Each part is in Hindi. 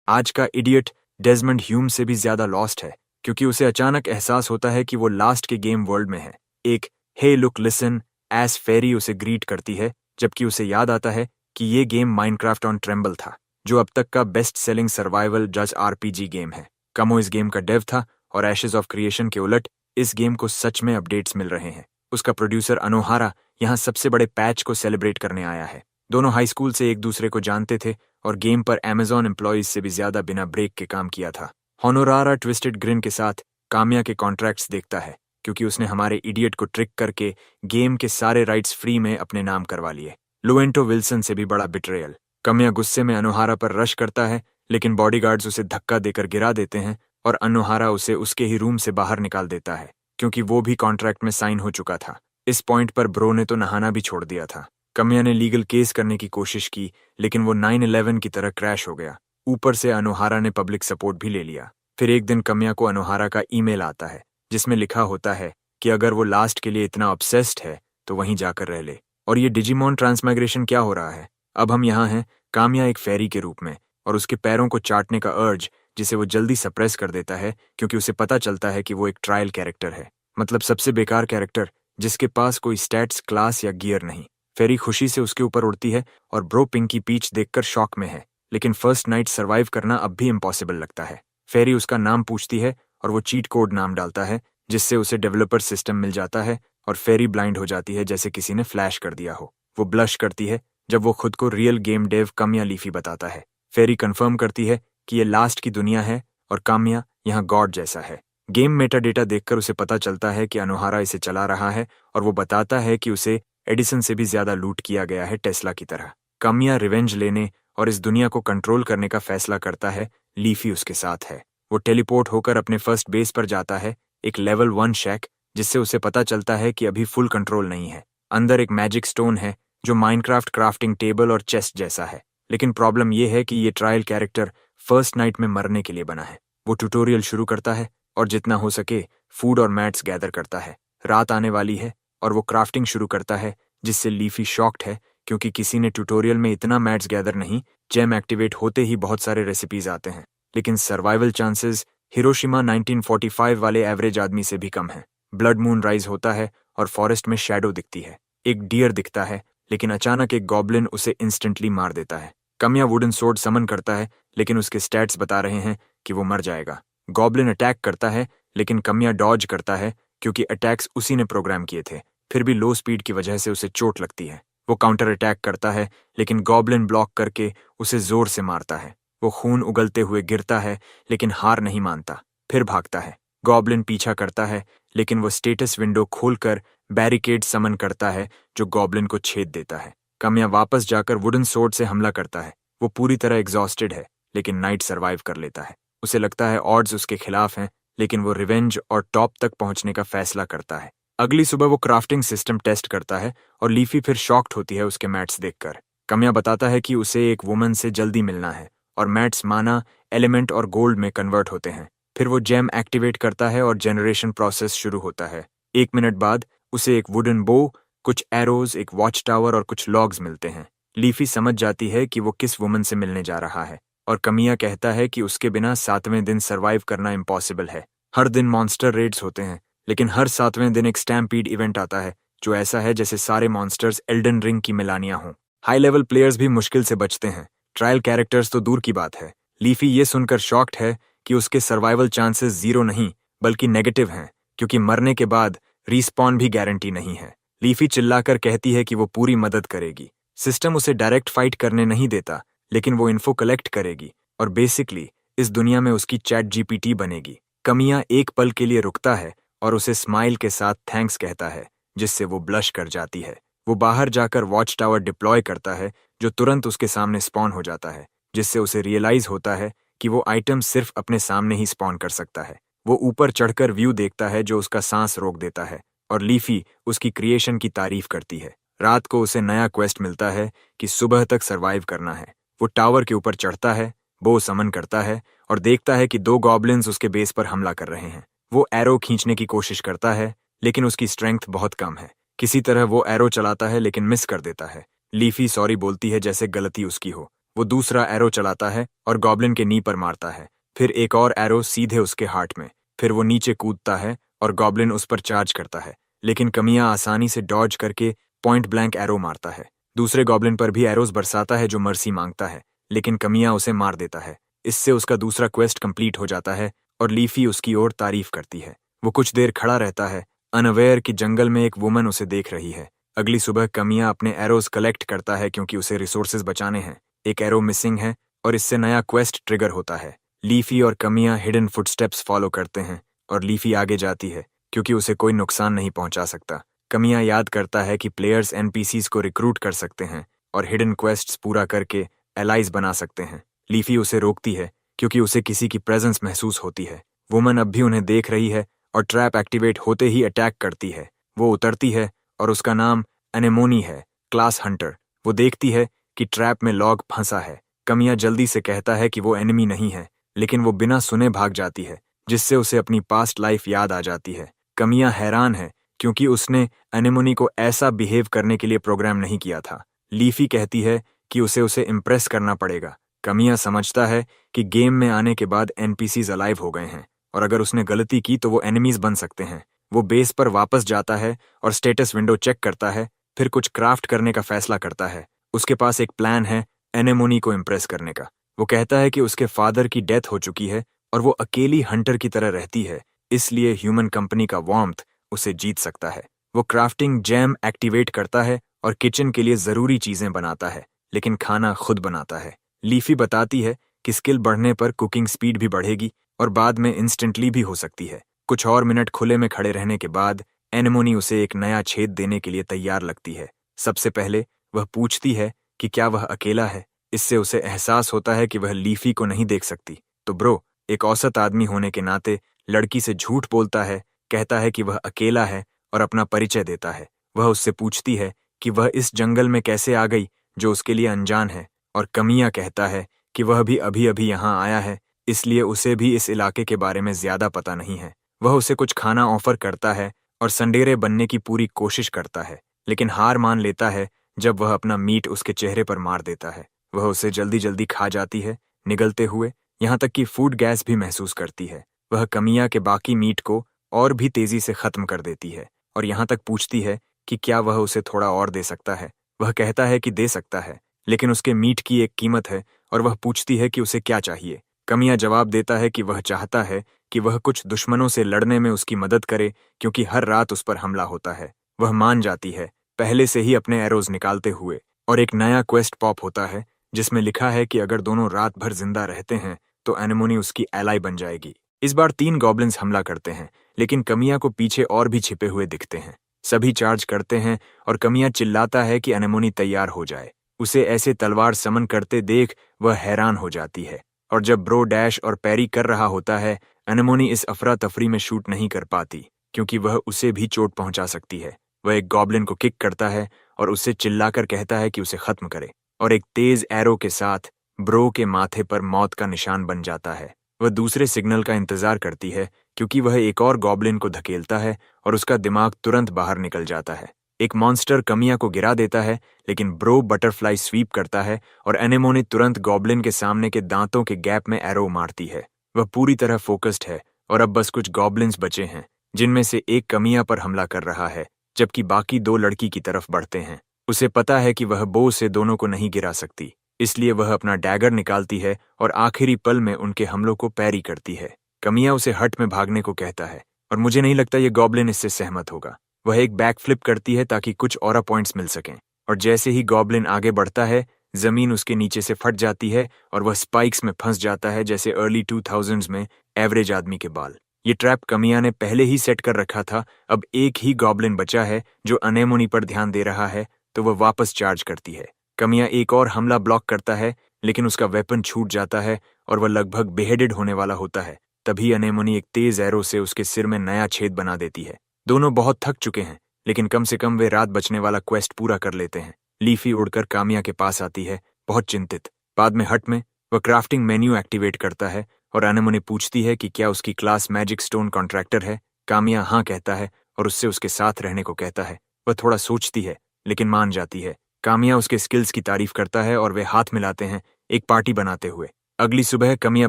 आज का इडियट डेजमंड ह्यूम से भी ज्यादा लॉस्ट है, क्योंकि उसे अचानक एहसास होता है कि वो लास्ट के गेम वर्ल्ड में है। एक हे लुक लिसन एस फेरी उसे ग्रीट करती है, जबकि उसे याद आता है कि ये गेम माइनक्राफ्ट ऑन ट्रेम्बल था, जो अब तक का बेस्ट सेलिंग सर्वाइवल जज आरपीजी गेम है। कमो इस गेम का डेव था, और एशेज ऑफ क्रिएशन के उलट इस गेम को सच में अपडेट्स मिल रहे हैं। उसका प्रोड्यूसर अनोहारा यहाँ सबसे बड़े पैच को सेलिब्रेट करने आया है। दोनों हाई स्कूल से एक दूसरे को जानते थे और गेम पर अमेजॉन एम्प्लॉयज से भी ज्यादा बिना ब्रेक के काम किया था। होनोरारा ट्विस्टेड ग्रिन के साथ काम्या के कॉन्ट्रैक्ट्स देखता है, क्योंकि उसने हमारे इडियट को ट्रिक करके गेम के सारे राइट्स फ्री में अपने नाम करवा लिए। लुएंटो विल्सन से भी बड़ा बिट्रेयल। काम्या गुस्से में अनोहारा पर रश करता है, लेकिन बॉडीगार्ड्स उसे धक्का देकर गिरा देते हैं और अनोहारा उसे उसके ही रूम से बाहर निकाल देता है, क्योंकि वो भी कॉन्ट्रैक्ट में साइन हो चुका था। इस पॉइंट पर ब्रो ने तो नहाना भी छोड़ दिया था। काम्या ने लीगल केस करने की कोशिश की, लेकिन वो 9/11 की तरह क्रैश हो गया। ऊपर से अनोहारा ने पब्लिक सपोर्ट भी ले लिया। फिर एक दिन काम्या को अनोहारा का ईमेल आता है, जिसमें लिखा होता है कि अगर वो लास्ट के लिए इतना ऑब्सेस्ड है तो वहीं जाकर रह ले। और ये डिजिमॉन ट्रांसमाइग्रेशन क्या हो रहा है? अब हम यहाँ हैं काम्या एक फेरी के रूप में, और उसके पैरों को चाटने का अर्ज जिसे वो जल्दी सप्रेस कर देता है, क्योंकि उसे पता चलता है कि वो एक ट्रायल कैरेक्टर है। मतलब सबसे बेकार कैरेक्टर, जिसके पास कोई स्टैट्स, क्लास या गियर नहीं। फेरी खुशी से उसके ऊपर उड़ती है और ब्रो पिंकी पीच देखकर शॉक में है, लेकिन फर्स्ट नाइट सर्वाइव करना अब भी इम्पॉसिबल लगता है। फेरी उसका नाम पूछती है और वो चीट कोड नाम डालता है, जिससे उसे डेवलपर सिस्टम मिल जाता है और फेरी ब्लाइंड हो जाती है, जैसे किसी ने फ्लैश कर दिया हो। वो ब्लश करती है जब वो खुद को रियल गेम डेव काम्या लीफी बताता है। फेरी कंफर्म करती है कि ये लास्ट की दुनिया है और काम्या यहाँ गॉड जैसा है। गेम मेटा डेटा देखकर उसे पता चलता है कि अनोहारा इसे चला रहा है, और वो बताता है कि उसे एडिसन से भी ज्यादा लूट किया गया है, टेस्ला की तरह। काम्या रिवेंज लेने और इस दुनिया को कंट्रोल करने का फैसला करता है। लीफी उसके साथ है। वो टेलीपोर्ट होकर अपने फर्स्ट बेस पर जाता है, एक लेवल 1 शैक, जिससे उसे पता चलता है कि अभी फुल कंट्रोल नहीं है। अंदर एक मैजिक स्टोन है जो माइनक्राफ्ट क्राफ्टिंग टेबल और चेस्ट जैसा है, लेकिन प्रॉब्लम यह है कि ये ट्रायल कैरेक्टर फर्स्ट नाइट में मरने के लिए बना है। वो ट्यूटोरियल शुरू करता है और जितना हो सके फूड और मैट्स गैदर करता है। रात आने वाली है और वो क्राफ्टिंग शुरू करता है, जिससे लीफी शॉक्ड है, क्योंकि किसी ने ट्यूटोरियल में इतना मैट्स गैदर नहीं। जेम एक्टिवेट होते ही बहुत सारे रेसिपीज आते हैं, लेकिन सर्वाइवल चांसेस हिरोशिमा 1945 वाले एवरेज आदमी से भी कम है। ब्लड मून राइज होता है और फॉरेस्ट में शैडो दिखती है। एक डियर दिखता है, लेकिन अचानक एक गॉब्लिन उसे इंस्टेंटली मार देता है। काम्या वुडन सोर्ड समन करता है, लेकिन उसके स्टैट्स बता रहे हैं कि वो मर जाएगा। गॉब्लिन अटैक करता है, लेकिन काम्या डॉज करता है, क्योंकि अटैक्स उसी ने प्रोग्राम किए थे। फिर भी लो स्पीड की वजह से उसे चोट लगती है। वो काउंटर अटैक करता है, लेकिन गॉब्लिन ब्लॉक करके उसे जोर से मारता है। वो खून उगलते हुए गिरता है, लेकिन हार नहीं मानता। फिर भागता है। गॉब्लिन पीछा करता है, लेकिन वो स्टेटस विंडो खोलकर बैरिकेड समन करता है, जो गॉब्लिन को छेद देता है। काम्या वापस जाकर वुडन सोर्ड से हमला करता है। वो पूरी तरह एग्जॉस्टेड है, लेकिन नाइट सर्वाइव कर लेता है। उसे लगता है ऑड्स उसके खिलाफ हैं, लेकिन वो रिवेंज और टॉप तक पहुंचने का फैसला करता है। अगली सुबह वो क्राफ्टिंग सिस्टम टेस्ट करता है और लीफी फिर शॉक्ड होती है उसके मैट्स देखकर। काम्या बताता है कि उसे एक वुमन से जल्दी मिलना है, और मैट्स माना, एलिमेंट और गोल्ड में कन्वर्ट होते हैं। फिर वो जेम एक्टिवेट करता है और जनरेशन प्रोसेस शुरू होता है। 1 मिनट बाद उसे एक वुडन बो, कुछ एरोज, एक वॉच टावर और कुछ लॉग्स मिलते हैं। लीफी समझ जाती है कि वो किस वुमन से मिलने जा रहा है, और काम्या कहता है कि उसके बिना 7वें दिन सर्वाइव करना इम्पॉसिबल है। हर दिन मॉन्स्टर रेड्स होते हैं, लेकिन हर 7वें दिन एक स्टैम्पीड इवेंट आता है, जो ऐसा है जैसे सारे मॉन्स्टर्स एल्डन रिंग की मिलानियां हों। हाई लेवल प्लेयर्स भी मुश्किल से बचते हैं, ट्रायल कैरेक्टर्स तो दूर की बात है। लीफी ये सुनकर शॉक्ड है कि उसके सर्वाइवल चांसेस 0 नहीं बल्कि नेगेटिव हैं, क्योंकि मरने के बाद रीस्पॉन भी गारंटी नहीं है। लीफी चिल्लाकर कहती है कि वो पूरी मदद करेगी। सिस्टम उसे डायरेक्ट फाइट करने नहीं देता, लेकिन वो इन्फो कलेक्ट करेगी और बेसिकली इस दुनिया में उसकी चैट जीपीटी बनेगी। काम्या एक पल के लिए रुकता है और उसे स्माइल के साथ थैंक्स कहता है, जिससे वो ब्लश कर जाती है। वो बाहर जाकर वॉच टावर डिप्लॉय करता है, जो तुरंत उसके सामने स्पॉन हो जाता है, जिससे उसे रियलाइज होता है कि वो आइटम सिर्फ अपने सामने ही स्पॉन कर सकता है। वो ऊपर चढ़कर व्यू देखता है, जो उसका सांस रोक देता है, और लीफी उसकी क्रिएशन की तारीफ करती है। रात को उसे नया क्वेस्ट मिलता है कि सुबह तक सर्वाइव करना है। वो टावर के ऊपर चढ़ता है, बो समन करता है और देखता है कि 2 गॉब्लिन्स उसके बेस पर हमला कर रहे हैं। वो एरो खींचने की कोशिश करता है, लेकिन उसकी स्ट्रेंथ बहुत कम है। किसी तरह वो एरो चलाता है, लेकिन मिस कर देता है। लीफी सॉरी बोलती है जैसे गलती उसकी हो। वो दूसरा एरो चलाता है और गॉब्लिन के नी पर मारता है। फिर एक और एरो सीधे उसके हार्ट में। फिर वो नीचे कूदता है और गॉब्लिन उस पर चार्ज करता है, लेकिन कमिया आसानी से डॉज करके पॉइंट ब्लैंक एरो मारता है। दूसरे गॉब्लिन पर भी एरोज बरसाता है जो मर्सी मांगता है, लेकिन कमिया उसे मार देता है। इससे उसका दूसरा क्वेस्ट कंप्लीट हो जाता है और लीफी उसकी ओर तारीफ करती है। वो कुछ देर खड़ा रहता है, अनअवेयर कि जंगल में एक वुमन उसे देख रही है। अगली सुबह कमिया अपने एरोज कलेक्ट करता है क्योंकि उसे रिसोर्सेज बचाने हैं। एक एरो मिसिंग है और इससे नया क्वेस्ट ट्रिगर होता है। लीफी और कमिया हिडन फुटस्टेप्स फॉलो करते हैं और लीफी आगे जाती है क्योंकि उसे कोई नुकसान नहीं पहुंचा सकता। कमिया याद करता है कि प्लेयर्स एनपीसीज को रिक्रूट कर सकते हैं और हिडन क्वेस्ट्स पूरा करके एलाइज बना सकते हैं। लीफी उसे रोकती है क्योंकि उसे किसी की प्रेजेंस महसूस होती है। वुमन अब भी उन्हें देख रही है और ट्रैप एक्टिवेट होते ही अटैक करती है। वो उतरती है और उसका नाम एनेमोनी है, क्लास हंटर। वो देखती है कि ट्रैप में लॉग फंसा है। कमिया जल्दी से कहता है कि वो एनिमी नहीं है, लेकिन वो बिना सुने भाग जाती है, जिससे उसे अपनी पास्ट लाइफ याद आ जाती है। कमिया हैरान है क्योंकि उसने एनेमोनी को ऐसा बिहेव करने के लिए प्रोग्राम नहीं किया था। लीफी कहती है कि उसे इम्प्रेस करना पड़ेगा। कमिया समझता है कि गेम में आने के बाद एनपीसीज अलाइव हो गए हैं और अगर उसने गलती की तो वो एनिमीज बन सकते हैं। वो बेस पर वापस जाता है और स्टेटस विंडो चेक करता है, फिर कुछ क्राफ्ट करने का फैसला करता है। उसके पास एक प्लान है एनेमोनी को इम्प्रेस करने का। वो कहता है कि उसके फादर की डेथ हो चुकी है और वो अकेली हंटर की तरह रहती है, इसलिए ह्यूमन कंपनी का वार्मथ उसे जीत सकता है। वो क्राफ्टिंग जैम एक्टिवेट करता है और किचन के लिए जरूरी चीजें बनाता है, लेकिन खाना खुद बनाता है। लीफी बताती है कि स्किल बढ़ने पर कुकिंग स्पीड भी बढ़ेगी और बाद में इंस्टेंटली भी हो सकती है। कुछ और मिनट खुले में खड़े रहने के बाद एनेमोनी उसे एक नया छेद देने के लिए तैयार लगती है। सबसे पहले वह पूछती है कि क्या वह अकेला है। इससे उसे एहसास होता है कि वह लीफी को नहीं देख सकती। तो ब्रो एक औसत आदमी होने के नाते लड़की से झूठ बोलता है, कहता है कि वह अकेला है और अपना परिचय देता है। वह उससे पूछती है कि वह इस जंगल में कैसे आ गई जो उसके लिए अनजान है, और कमिया कहता है कि वह भी अभी अभी यहाँ आया है, इसलिए उसे भी इस इलाके के बारे में ज्यादा पता नहीं है। वह उसे कुछ खाना ऑफर करता है और संडेरे बनने की पूरी कोशिश करता है, लेकिन हार मान लेता है जब वह अपना मीट उसके चेहरे पर मार देता है। वह उसे जल्दी जल्दी खा जाती है, निगलते हुए, यहाँ तक कि फूड गैस भी महसूस करती है। वह कमिया के बाकी मीट को और भी तेजी से खत्म कर देती है और यहाँ तक पूछती है कि क्या वह उसे थोड़ा और दे सकता है। वह कहता है कि दे सकता है, लेकिन उसके मीट की एक कीमत है और वह पूछती है कि उसे क्या चाहिए। कमिया जवाब देता है कि वह चाहता है कि वह कुछ दुश्मनों से लड़ने में उसकी मदद करे क्योंकि हर रात उस पर हमला होता है। वह मान जाती है, पहले से ही अपने एरोज निकालते हुए, और एक नया क्वेस्ट पॉप होता है जिसमें लिखा है कि अगर दोनों रात भर जिंदा रहते हैं तो एनेमोनी उसकी एलाई बन जाएगी। इस बार 3 गॉब्लिन्स हमला करते हैं, लेकिन कमिया को पीछे और भी छिपे हुए दिखते हैं। सभी चार्ज करते हैं और कमिया चिल्लाता है कि एनेमोनी तैयार हो जाए। उसे ऐसे तलवार समन करते देख वह हैरान हो जाती है, और जब ब्रो डैश और पैरी कर रहा होता है, एनेमोनी इस अफरा तफरी में शूट नहीं कर पाती क्योंकि वह उसे भी चोट पहुंचा सकती है। वह एक गॉब्लिन को किक करता है और उससे चिल्लाकर कहता है कि उसे खत्म करे, और एक तेज एरो के साथ ब्रो के माथे पर मौत का निशान बन जाता है। वह दूसरे सिग्नल का इंतजार करती है क्योंकि वह एक और गॉब्लिन को धकेलता है और उसका दिमाग तुरंत बाहर निकल जाता है। एक मॉन्स्टर कमिया को गिरा देता है, लेकिन ब्रो बटरफ्लाई स्वीप करता है और एनेमोनी तुरंत गॉब्लिन के सामने के दांतों के गैप में एरो मारती है। वह पूरी तरह फोकस्ड है और अब बस कुछ गॉब्लिन्स बचे हैं, जिनमें से एक कमिया पर हमला कर रहा है जबकि बाकी 2 लड़की की तरफ बढ़ते हैं। उसे पता है कि वह बो से दोनों को नहीं गिरा सकती, इसलिए वह अपना डैगर निकालती है और आखिरी पल में उनके हमलों को पैरी करती है। कमिया उसे हट में भागने को कहता है और मुझे नहीं लगता ये गॉब्लिन इससे सहमत होगा। वह एक बैक फ्लिप करती है ताकि कुछ और पॉइंट्स मिल सकें, और जैसे ही गॉब्लिन आगे बढ़ता है, जमीन उसके नीचे से फट जाती है और वह स्पाइक्स में फंस जाता है जैसे अर्ली 2000s में एवरेज आदमी के बाल। ये ट्रैप कमिया ने पहले ही सेट कर रखा था। अब एक ही गॉब्लिन बचा है जो अनेमोनी पर ध्यान दे रहा है, तो वह वापस चार्ज करती है। कमिया एक और हमला ब्लॉक करता है, लेकिन उसका वेपन छूट जाता है और वह लगभग बेहेडेड होने वाला होता है। तभी अनेमोनी एक तेज एरो से उसके सिर में नया छेद बना देती है। दोनों बहुत थक चुके हैं, लेकिन कम से कम वे रात बचने वाला क्वेस्ट पूरा कर लेते हैं। लीफी उड़कर कामिया के पास आती है, बहुत चिंतित। बाद में हट में वह क्राफ्टिंग मेन्यू एक्टिवेट करता है और अनेमोनी पूछती है कि क्या उसकी क्लास मैजिक स्टोन कॉन्ट्रैक्टर है। कामिया हाँ कहता है और उससे उसके साथ रहने को कहता है। वह थोड़ा सोचती है, लेकिन मान जाती है। कामिया उसके स्किल्स की तारीफ करता है और वे हाथ मिलाते हैं एक पार्टी बनाते हुए। अगली सुबह कमिया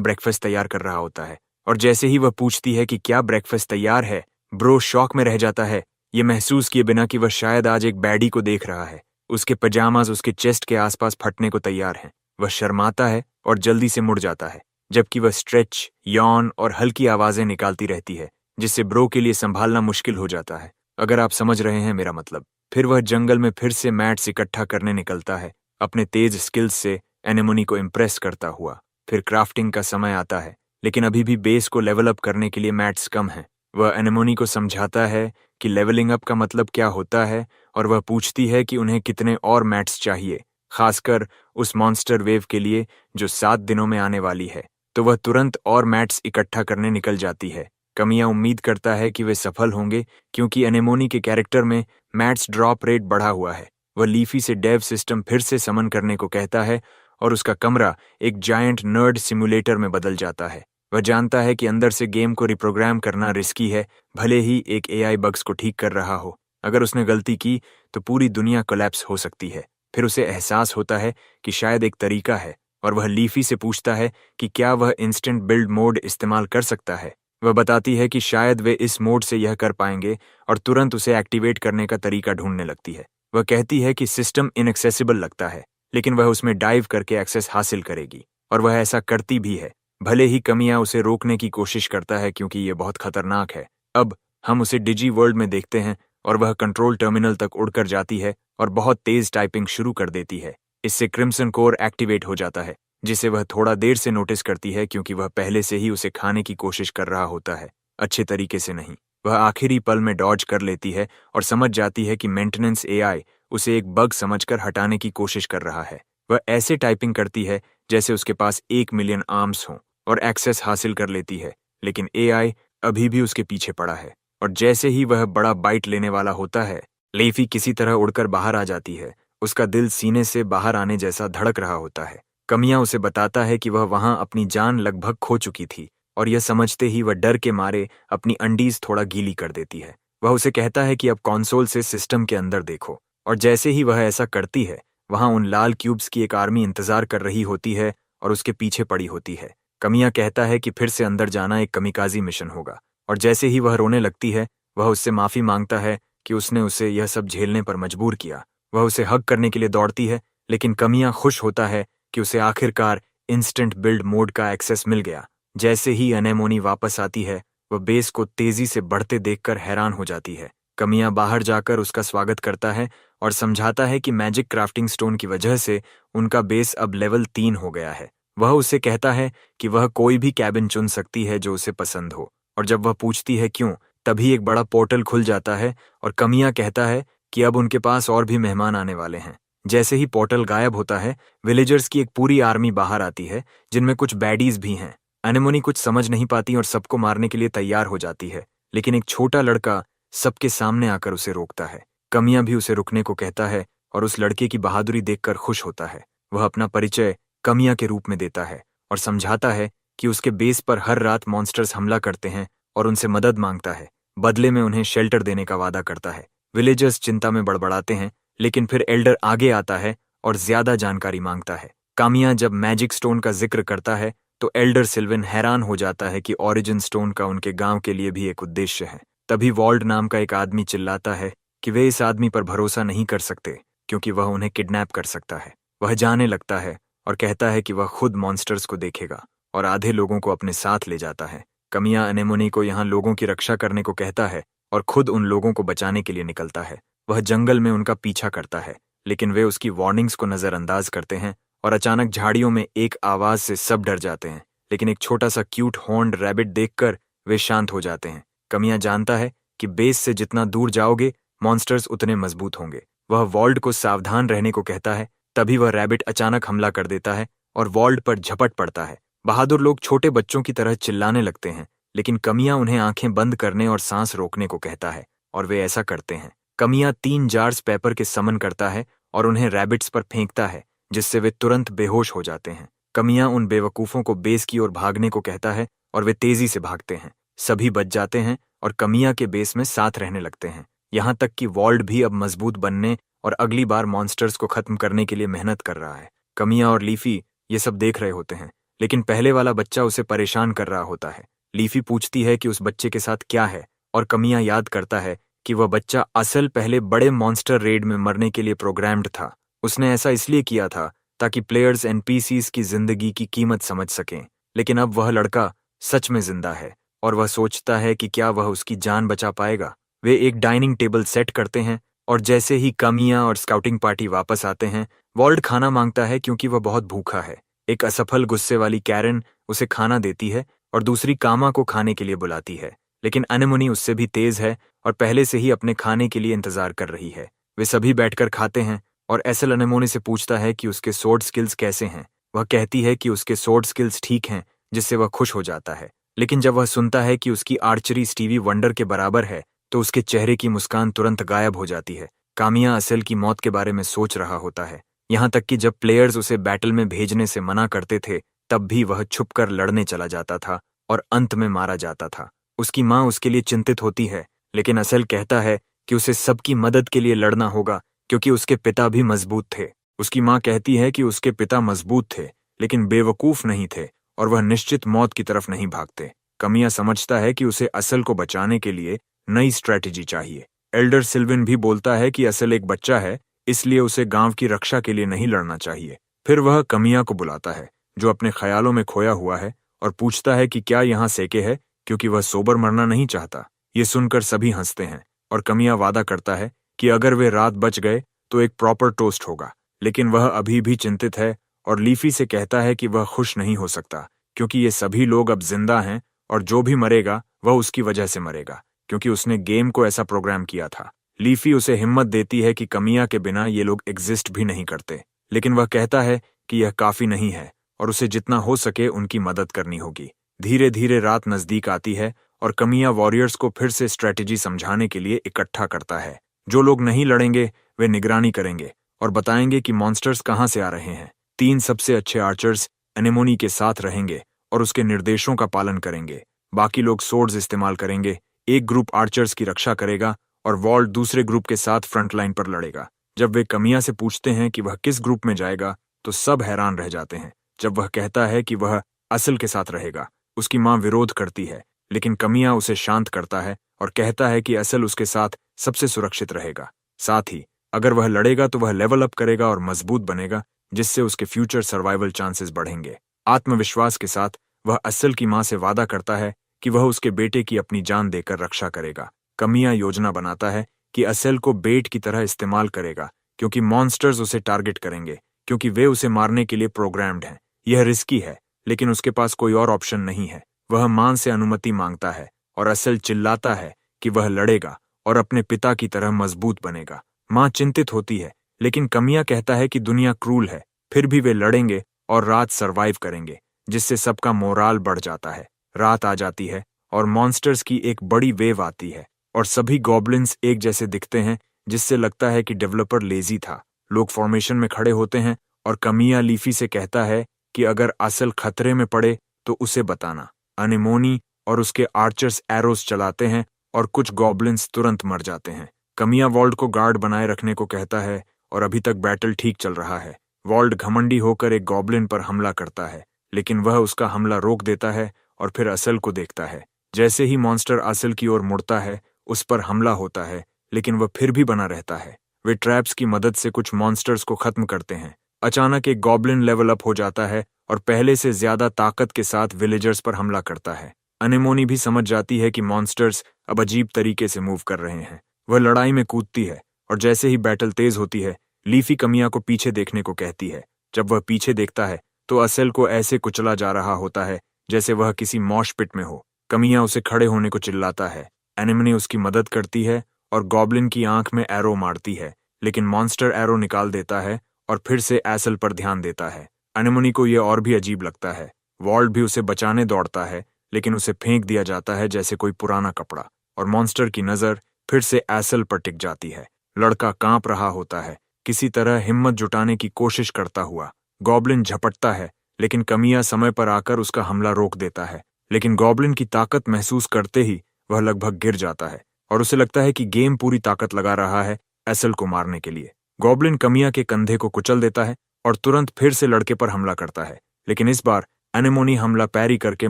ब्रेकफास्ट तैयार कर रहा होता है और जैसे ही वह पूछती है कि क्या ब्रेकफास्ट तैयार है, ब्रो शॉक में रह जाता है, ये महसूस किए बिना कि वह शायद आज एक बैडी को देख रहा है। उसके पजामाज उसके चेस्ट के आसपास फटने को तैयार हैं। वह शर्माता है और जल्दी से मुड़ जाता है, जबकि वह स्ट्रेच, यॉन और हल्की आवाजें निकालती रहती है, जिससे ब्रो के लिए संभालना मुश्किल हो जाता है। अगर आप समझ रहे हैं मेरा मतलब। फिर वह जंगल में फिर से मैट्स इकट्ठा करने निकलता है, अपने तेज स्किल्स से एनेमोनी को इम्प्रेस करता हुआ। फिर क्राफ्टिंग का समय आता है, लेकिन अभी भी बेस को लेवल अप करने के लिए मैट्स कम हैं। वह एनेमोनी को समझाता है कि लेवलिंग अप का मतलब क्या होता है और वह पूछती है कि उन्हें कितने और मैट्स चाहिए, खासकर उस मॉन्स्टर वेव के लिए जो 7 दिनों में आने वाली है। तो वह तुरंत और मैट्स इकट्ठा करने निकल जाती है। कमियां उम्मीद करता है कि वे सफल होंगे क्योंकि एनेमोनी के कैरेक्टर में मैट्स ड्रॉप रेट बढ़ा हुआ है। वह लीफी से डेव सिस्टम फिर से समन करने को कहता है और उसका कमरा एक जायंट नर्ड सिमुलेटर में बदल जाता है। वह जानता है कि अंदर से गेम को रिप्रोग्राम करना रिस्की है, भले ही एक एआई बग्स को ठीक कर रहा हो। अगर उसने गलती की तो पूरी दुनिया कोलैप्स हो सकती है। फिर उसे एहसास होता है कि शायद एक तरीका है और वह लीफी से पूछता है कि क्या वह इंस्टेंट बिल्ड मोड इस्तेमाल कर सकता है। वह बताती है कि शायद वे इस मोड से यह कर पाएंगे और तुरंत उसे एक्टिवेट करने का तरीका ढूंढने लगती है। वह कहती है कि सिस्टम इनएक्सेसिबल लगता है, लेकिन वह उसमें डाइव करके एक्सेस हासिल करेगी और वह ऐसा करती भी है, भले ही कमियां उसे रोकने की कोशिश करता है क्योंकि यह बहुत खतरनाक है। अब हम उसे डिजी वर्ल्ड में देखते हैं और वह कंट्रोल टर्मिनल तक उड़कर जाती है और बहुत तेज टाइपिंग शुरू कर देती है। इससे क्रिम्सन कोर एक्टिवेट हो जाता है, जिसे वह थोड़ा देर से नोटिस करती है क्योंकि वह पहले से ही उसे खाने की कोशिश कर रहा होता है, अच्छे तरीके से नहीं। वह आखिरी पल में डॉज कर लेती है और समझ जाती है कि मेंटेनेंस एआई उसे एक बग समझकर हटाने की कोशिश कर रहा है। वह ऐसे टाइपिंग करती है जैसे उसके पास 1 मिलियन आर्म्स हों और एक्सेस हासिल कर लेती है, लेकिन एआई अभी भी उसके पीछे पड़ा है और जैसे ही वह बड़ा बाइट लेने वाला होता है, लेफी किसी तरह उड़कर बाहर आ जाती है। उसका दिल सीने से बाहर आने जैसा धड़क रहा होता है। कमियां उसे बताता है कि वह वहां अपनी जान लगभग खो चुकी थी और यह समझते ही वह डर के मारे अपनी अंडीज थोड़ा गीली कर देती है। वह उसे कहता है कि अब कंसोल से सिस्टम के अंदर देखो और जैसे ही वह ऐसा करती है, वहां उन लाल क्यूब्स की एक आर्मी इंतजार कर रही होती है और उसके पीछे पड़ी होती है। कमियां कहता है कि फिर से अंदर जाना एक कमिकाजी मिशन होगा और जैसे ही वह रोने लगती है, वह उससे माफी मांगता है कि उसने उसे यह सब झेलने पर मजबूर किया। वह उसे हग करने के लिए दौड़ती है, लेकिन कमियां खुश होता है कि उसे आखिरकार इंस्टेंट बिल्ड मोड का एक्सेस मिल गया। जैसे ही अनेमोनी वापस आती है, वह बेस को तेजी से बढ़ते देखकर हैरान हो जाती है। कमियां बाहर जाकर उसका स्वागत करता है और समझाता है कि मैजिक क्राफ्टिंग स्टोन की वजह से उनका बेस अब लेवल 3 हो गया है। वह उसे कहता है कि वह कोई भी कैबिन चुन सकती है जो उसे पसंद हो, और जब वह पूछती है क्यों, तभी एक बड़ा पोर्टल खुल जाता है और कमियां कहता है कि अब उनके पास और भी मेहमान आने वाले हैं। जैसे ही पोर्टल गायब होता है, विलेजर्स की एक पूरी आर्मी बाहर आती है, जिनमें कुछ बैडीज भी हैं। अनेमोनी कुछ समझ नहीं पाती और सबको मारने के लिए तैयार हो जाती है, लेकिन एक छोटा लड़का सबके सामने आकर उसे रोकता है। कमियां भी उसे रुकने को कहता है और उस लड़के की बहादुरी देखकर खुश होता है। वह अपना परिचय कमियां के रूप में देता है और समझाता है कि उसके बेस पर हर रात मॉन्स्टर्स हमला करते हैं और उनसे मदद मांगता है। बदले में उन्हें शेल्टर देने का वादा करता है। विलेजर्स चिंता में बड़बड़ाते हैं, लेकिन फिर एल्डर आगे आता है और ज्यादा जानकारी मांगता है। कामिया जब मैजिक स्टोन का जिक्र करता है तो एल्डर सिल्विन हैरान हो जाता है कि ओरिजिन स्टोन का उनके गांव के लिए भी एक उद्देश्य है। तभी वॉल्ड नाम का एक आदमी चिल्लाता है कि वे इस आदमी पर भरोसा नहीं कर सकते क्योंकि वह उन्हें किडनैप कर सकता है। वह जाने लगता है और कहता है कि वह खुद मॉन्स्टर्स को देखेगा और आधे लोगों को अपने साथ ले जाता है। कमिया अनेमोनी को यहाँ लोगों की रक्षा करने को कहता है और खुद उन लोगों को बचाने के लिए निकलता है। वह जंगल में उनका पीछा करता है, लेकिन वे उसकी वार्निंग्स को नजरअंदाज करते हैं और अचानक झाड़ियों में एक आवाज से सब डर जाते हैं, लेकिन एक छोटा सा क्यूट हॉर्न्ड रैबिट देखकर वे शांत हो जाते हैं। कमिया जानता है कि बेस से जितना दूर जाओगे, मॉन्स्टर्स उतने मजबूत होंगे। वह वॉल्ड को सावधान रहने को कहता है, तभी वह रैबिट अचानक हमला कर देता है और वॉल्ड पर झपट पड़ता है। बहादुर लोग छोटे बच्चों की तरह चिल्लाने लगते हैं, लेकिन कमिया उन्हें आंखें बंद करने और सांस रोकने को कहता है और वे ऐसा करते हैं। कमिया 3 जार्स पेपर के समन करता है और उन्हें रैबिट्स पर फेंकता है, जिससे वे तुरंत बेहोश हो जाते हैं। कमिया उन बेवकूफों को बेस की ओर भागने को कहता है और वे तेजी से भागते हैं। सभी बच जाते हैं और कमिया के बेस में साथ रहने लगते हैं, यहाँ तक कि वॉल्ड भी अब मजबूत बनने और अगली बार मॉन्स्टर्स को खत्म करने के लिए मेहनत कर रहा है। कमिया और लीफी ये सब देख रहे होते हैं, लेकिन पहले वाला बच्चा उसे परेशान कर रहा होता है। लीफी पूछती है कि उस बच्चे के साथ क्या है, और कमिया याद करता है कि वह बच्चा असल पहले बड़े मॉन्स्टर रेड में मरने के लिए प्रोग्राम्ड था। उसने ऐसा इसलिए किया था ताकि प्लेयर्स एनपीसीज की जिंदगी की कीमत समझ सकें, लेकिन अब वह लड़का सच में जिंदा है और वह सोचता है कि क्या वह उसकी जान बचा पाएगा। वे एक डाइनिंग टेबल सेट करते हैं और जैसे ही कमिया और स्काउटिंग पार्टी वापस आते हैं, वॉल्ट खाना मांगता है क्योंकि वह बहुत भूखा है। एक असफल गुस्से वाली कैरन उसे खाना देती है और दूसरी कामा को खाने के लिए बुलाती है, लेकिन अनेमोनी उससे भी तेज है और पहले से ही अपने खाने के लिए इंतजार कर रही है। वे सभी बैठकर खाते हैं और एसल अनेमोनी से पूछता है कि उसके सोर्ड स्किल्स कैसे हैं। वह कहती है कि उसके सोर्ड स्किल्स ठीक हैं, जिससे वह खुश हो जाता है। लेकिन जब वह सुनता है कि उसकी आर्चरी स्टीवी वंडर के बराबर है, तो उसके चेहरे की मुस्कान तुरंत गायब हो जाती है। कामिया असल की मौत के बारे में सोच रहा होता है, यहाँ तक कि जब प्लेयर्स उसे बैटल में भेजने से मना करते थे, तब भी वह छुपकर लड़ने चला जाता था और अंत में मारा जाता था। उसकी माँ उसके लिए चिंतित होती है, लेकिन असल कहता है कि उसे सबकी मदद के लिए लड़ना होगा क्योंकि उसके पिता भी मजबूत थे। उसकी माँ कहती है कि उसके पिता मजबूत थे, लेकिन बेवकूफ नहीं थे और वह निश्चित मौत की तरफ नहीं भागते। कमिया समझता है कि उसे असल को बचाने के लिए नई स्ट्रैटेजी चाहिए। एल्डर सिल्विन भी बोलता है कि असल एक बच्चा है, इसलिए उसे गांव की रक्षा के लिए नहीं लड़ना चाहिए। फिर वह कमिया को बुलाता है, जो अपने ख्यालों में खोया हुआ है, और पूछता है कि क्या यहाँ सेके है, क्योंकि वह सोबर मरना नहीं चाहता। ये सुनकर सभी हंसते हैं और कमिया वादा करता है कि अगर वे रात बच गए तो एक प्रॉपर टोस्ट होगा। लेकिन वह अभी भी चिंतित है और लीफी से कहता है कि वह खुश नहीं हो सकता क्योंकि ये सभी लोग अब जिंदा हैं और जो भी मरेगा वह उसकी वजह से मरेगा, क्योंकि उसने गेम को ऐसा प्रोग्राम किया था। लीफी उसे हिम्मत देती है कि कमिया के बिना ये लोग एग्जिस्ट भी नहीं करते, लेकिन वह कहता है कि यह काफी नहीं है और उसे जितना हो सके उनकी मदद करनी होगी। धीरे धीरे रात नजदीक आती है और कमिया वॉरियर्स को फिर से स्ट्रेटेजी समझाने के लिए इकट्ठा करता है। जो लोग नहीं लड़ेंगे वे निगरानी करेंगे और बताएंगे कि मॉन्स्टर्स कहाँ से आ रहे हैं। 3 सबसे अच्छे आर्चर्स एनेमोनी के साथ रहेंगे और उसके निर्देशों का पालन करेंगे। बाकी लोग सोर्ड्स इस्तेमाल करेंगे। एक ग्रुप आर्चर्स की रक्षा करेगा और वॉल्ट दूसरे ग्रुप के साथ फ्रंट लाइन पर लड़ेगा। जब वे कमिया से पूछते हैं कि वह किस ग्रुप में जाएगा, तो सब हैरान रह जाते हैं। जब वह कहता है कि वह असल के साथ रहेगा, उसकी माँ विरोध करती है, लेकिन कमिया उसे शांत करता है और कहता है कि असल उसके साथ सबसे सुरक्षित रहेगा। साथ ही अगर वह लड़ेगा तो वह लेवल अप करेगा और मजबूत बनेगा, जिससे उसके फ्यूचर सर्वाइवल चांसेस बढ़ेंगे। आत्मविश्वास के साथ वह असल की माँ से वादा करता है कि वह उसके बेटे की अपनी जान देकर रक्षा करेगा। कमिया योजना बनाता है कि असल को बेट की तरह इस्तेमाल करेगा, क्योंकि मॉन्स्टर्स उसे टारगेट करेंगे, क्योंकि वे उसे मारने के लिए प्रोग्राम्ड हैं। यह रिस्की है, लेकिन उसके पास कोई और ऑप्शन नहीं है। वह मां से अनुमति मांगता है और असल चिल्लाता है कि वह लड़ेगा और अपने पिता की तरह मजबूत बनेगा। मां चिंतित होती है, लेकिन कमिया कहता है कि दुनिया क्रूल है। फिर भी वे लड़ेंगे और रात सरवाइव करेंगे, जिससे सबका मोराल बढ़ जाता है। रात आ जाती है और मॉन्स्टर्स की एक बड़ी वेव आती है और सभी गॉब्लिन्स एक जैसे दिखते हैं, जिससे लगता है कि डेवलपर लेजी था। लोग फॉर्मेशन में खड़े होते हैं और कमिया लीफी से कहता है कि अगर असल खतरे में पड़े तो उसे बताना। अनेमोनी और उसके आर्चर्स एरोस चलाते हैं और कुछ गॉब्लिन्स तुरंत मर जाते हैं। कमिया वॉल्ट को गार्ड बनाए रखने को कहता है और अभी तक बैटल ठीक चल रहा है। वॉल्ट घमंडी होकर एक गॉब्लिन पर हमला करता है, लेकिन वह उसका हमला रोक देता है और फिर असल को देखता है। जैसे ही मॉन्स्टर असल की ओर मुड़ता है, उस पर हमला होता है, लेकिन वह फिर भी बना रहता है। वे ट्रैप्स की मदद से कुछ मॉन्स्टर्स को खत्म करते हैं। अचानक एक गॉब्लिन लेवल अप हो जाता है और पहले से ज्यादा ताकत के साथ विलेजर्स पर हमला करता है। अनेमोनी भी समझ जाती है कि मॉन्स्टर्स अब अजीब तरीके से मूव कर रहे हैं। वह लड़ाई में कूदती है और जैसे ही बैटल तेज होती है, लीफी कमिया को पीछे देखने को कहती है। जब वह पीछे देखता है तो असल को ऐसे कुचला जा रहा होता है जैसे वह किसी मॉश पिट में हो। कमिया उसे खड़े होने को चिल्लाता है। एनेमोनी उसकी मदद करती है और गॉब्लिन की आंख में एरो मारती है, लेकिन मॉन्स्टर एरो निकाल देता है और फिर से एसल पर ध्यान देता है। अनेमोनी को यह और भी अजीब लगता है। वॉल्ट भी उसे बचाने दौड़ता है, लेकिन उसे फेंक दिया जाता है जैसे कोई पुराना कपड़ा, और मॉन्स्टर की नजर फिर से एसल पर टिक जाती है। लड़का कांप रहा होता है, किसी तरह हिम्मत जुटाने की कोशिश करता हुआ। गॉब्लिन झपटता है, लेकिन कमिया समय पर आकर उसका हमला रोक देता है। लेकिन गॉब्लिन की ताकत महसूस करते ही वह लगभग गिर जाता है और उसे लगता है कि गेम पूरी ताकत लगा रहा है एसल को मारने के लिए। गॉब्लिन कमिया के कंधे को कुचल देता है और तुरंत फिर से लड़के पर हमला करता है, लेकिन इस बार एनेमोनी हमला पैरी करके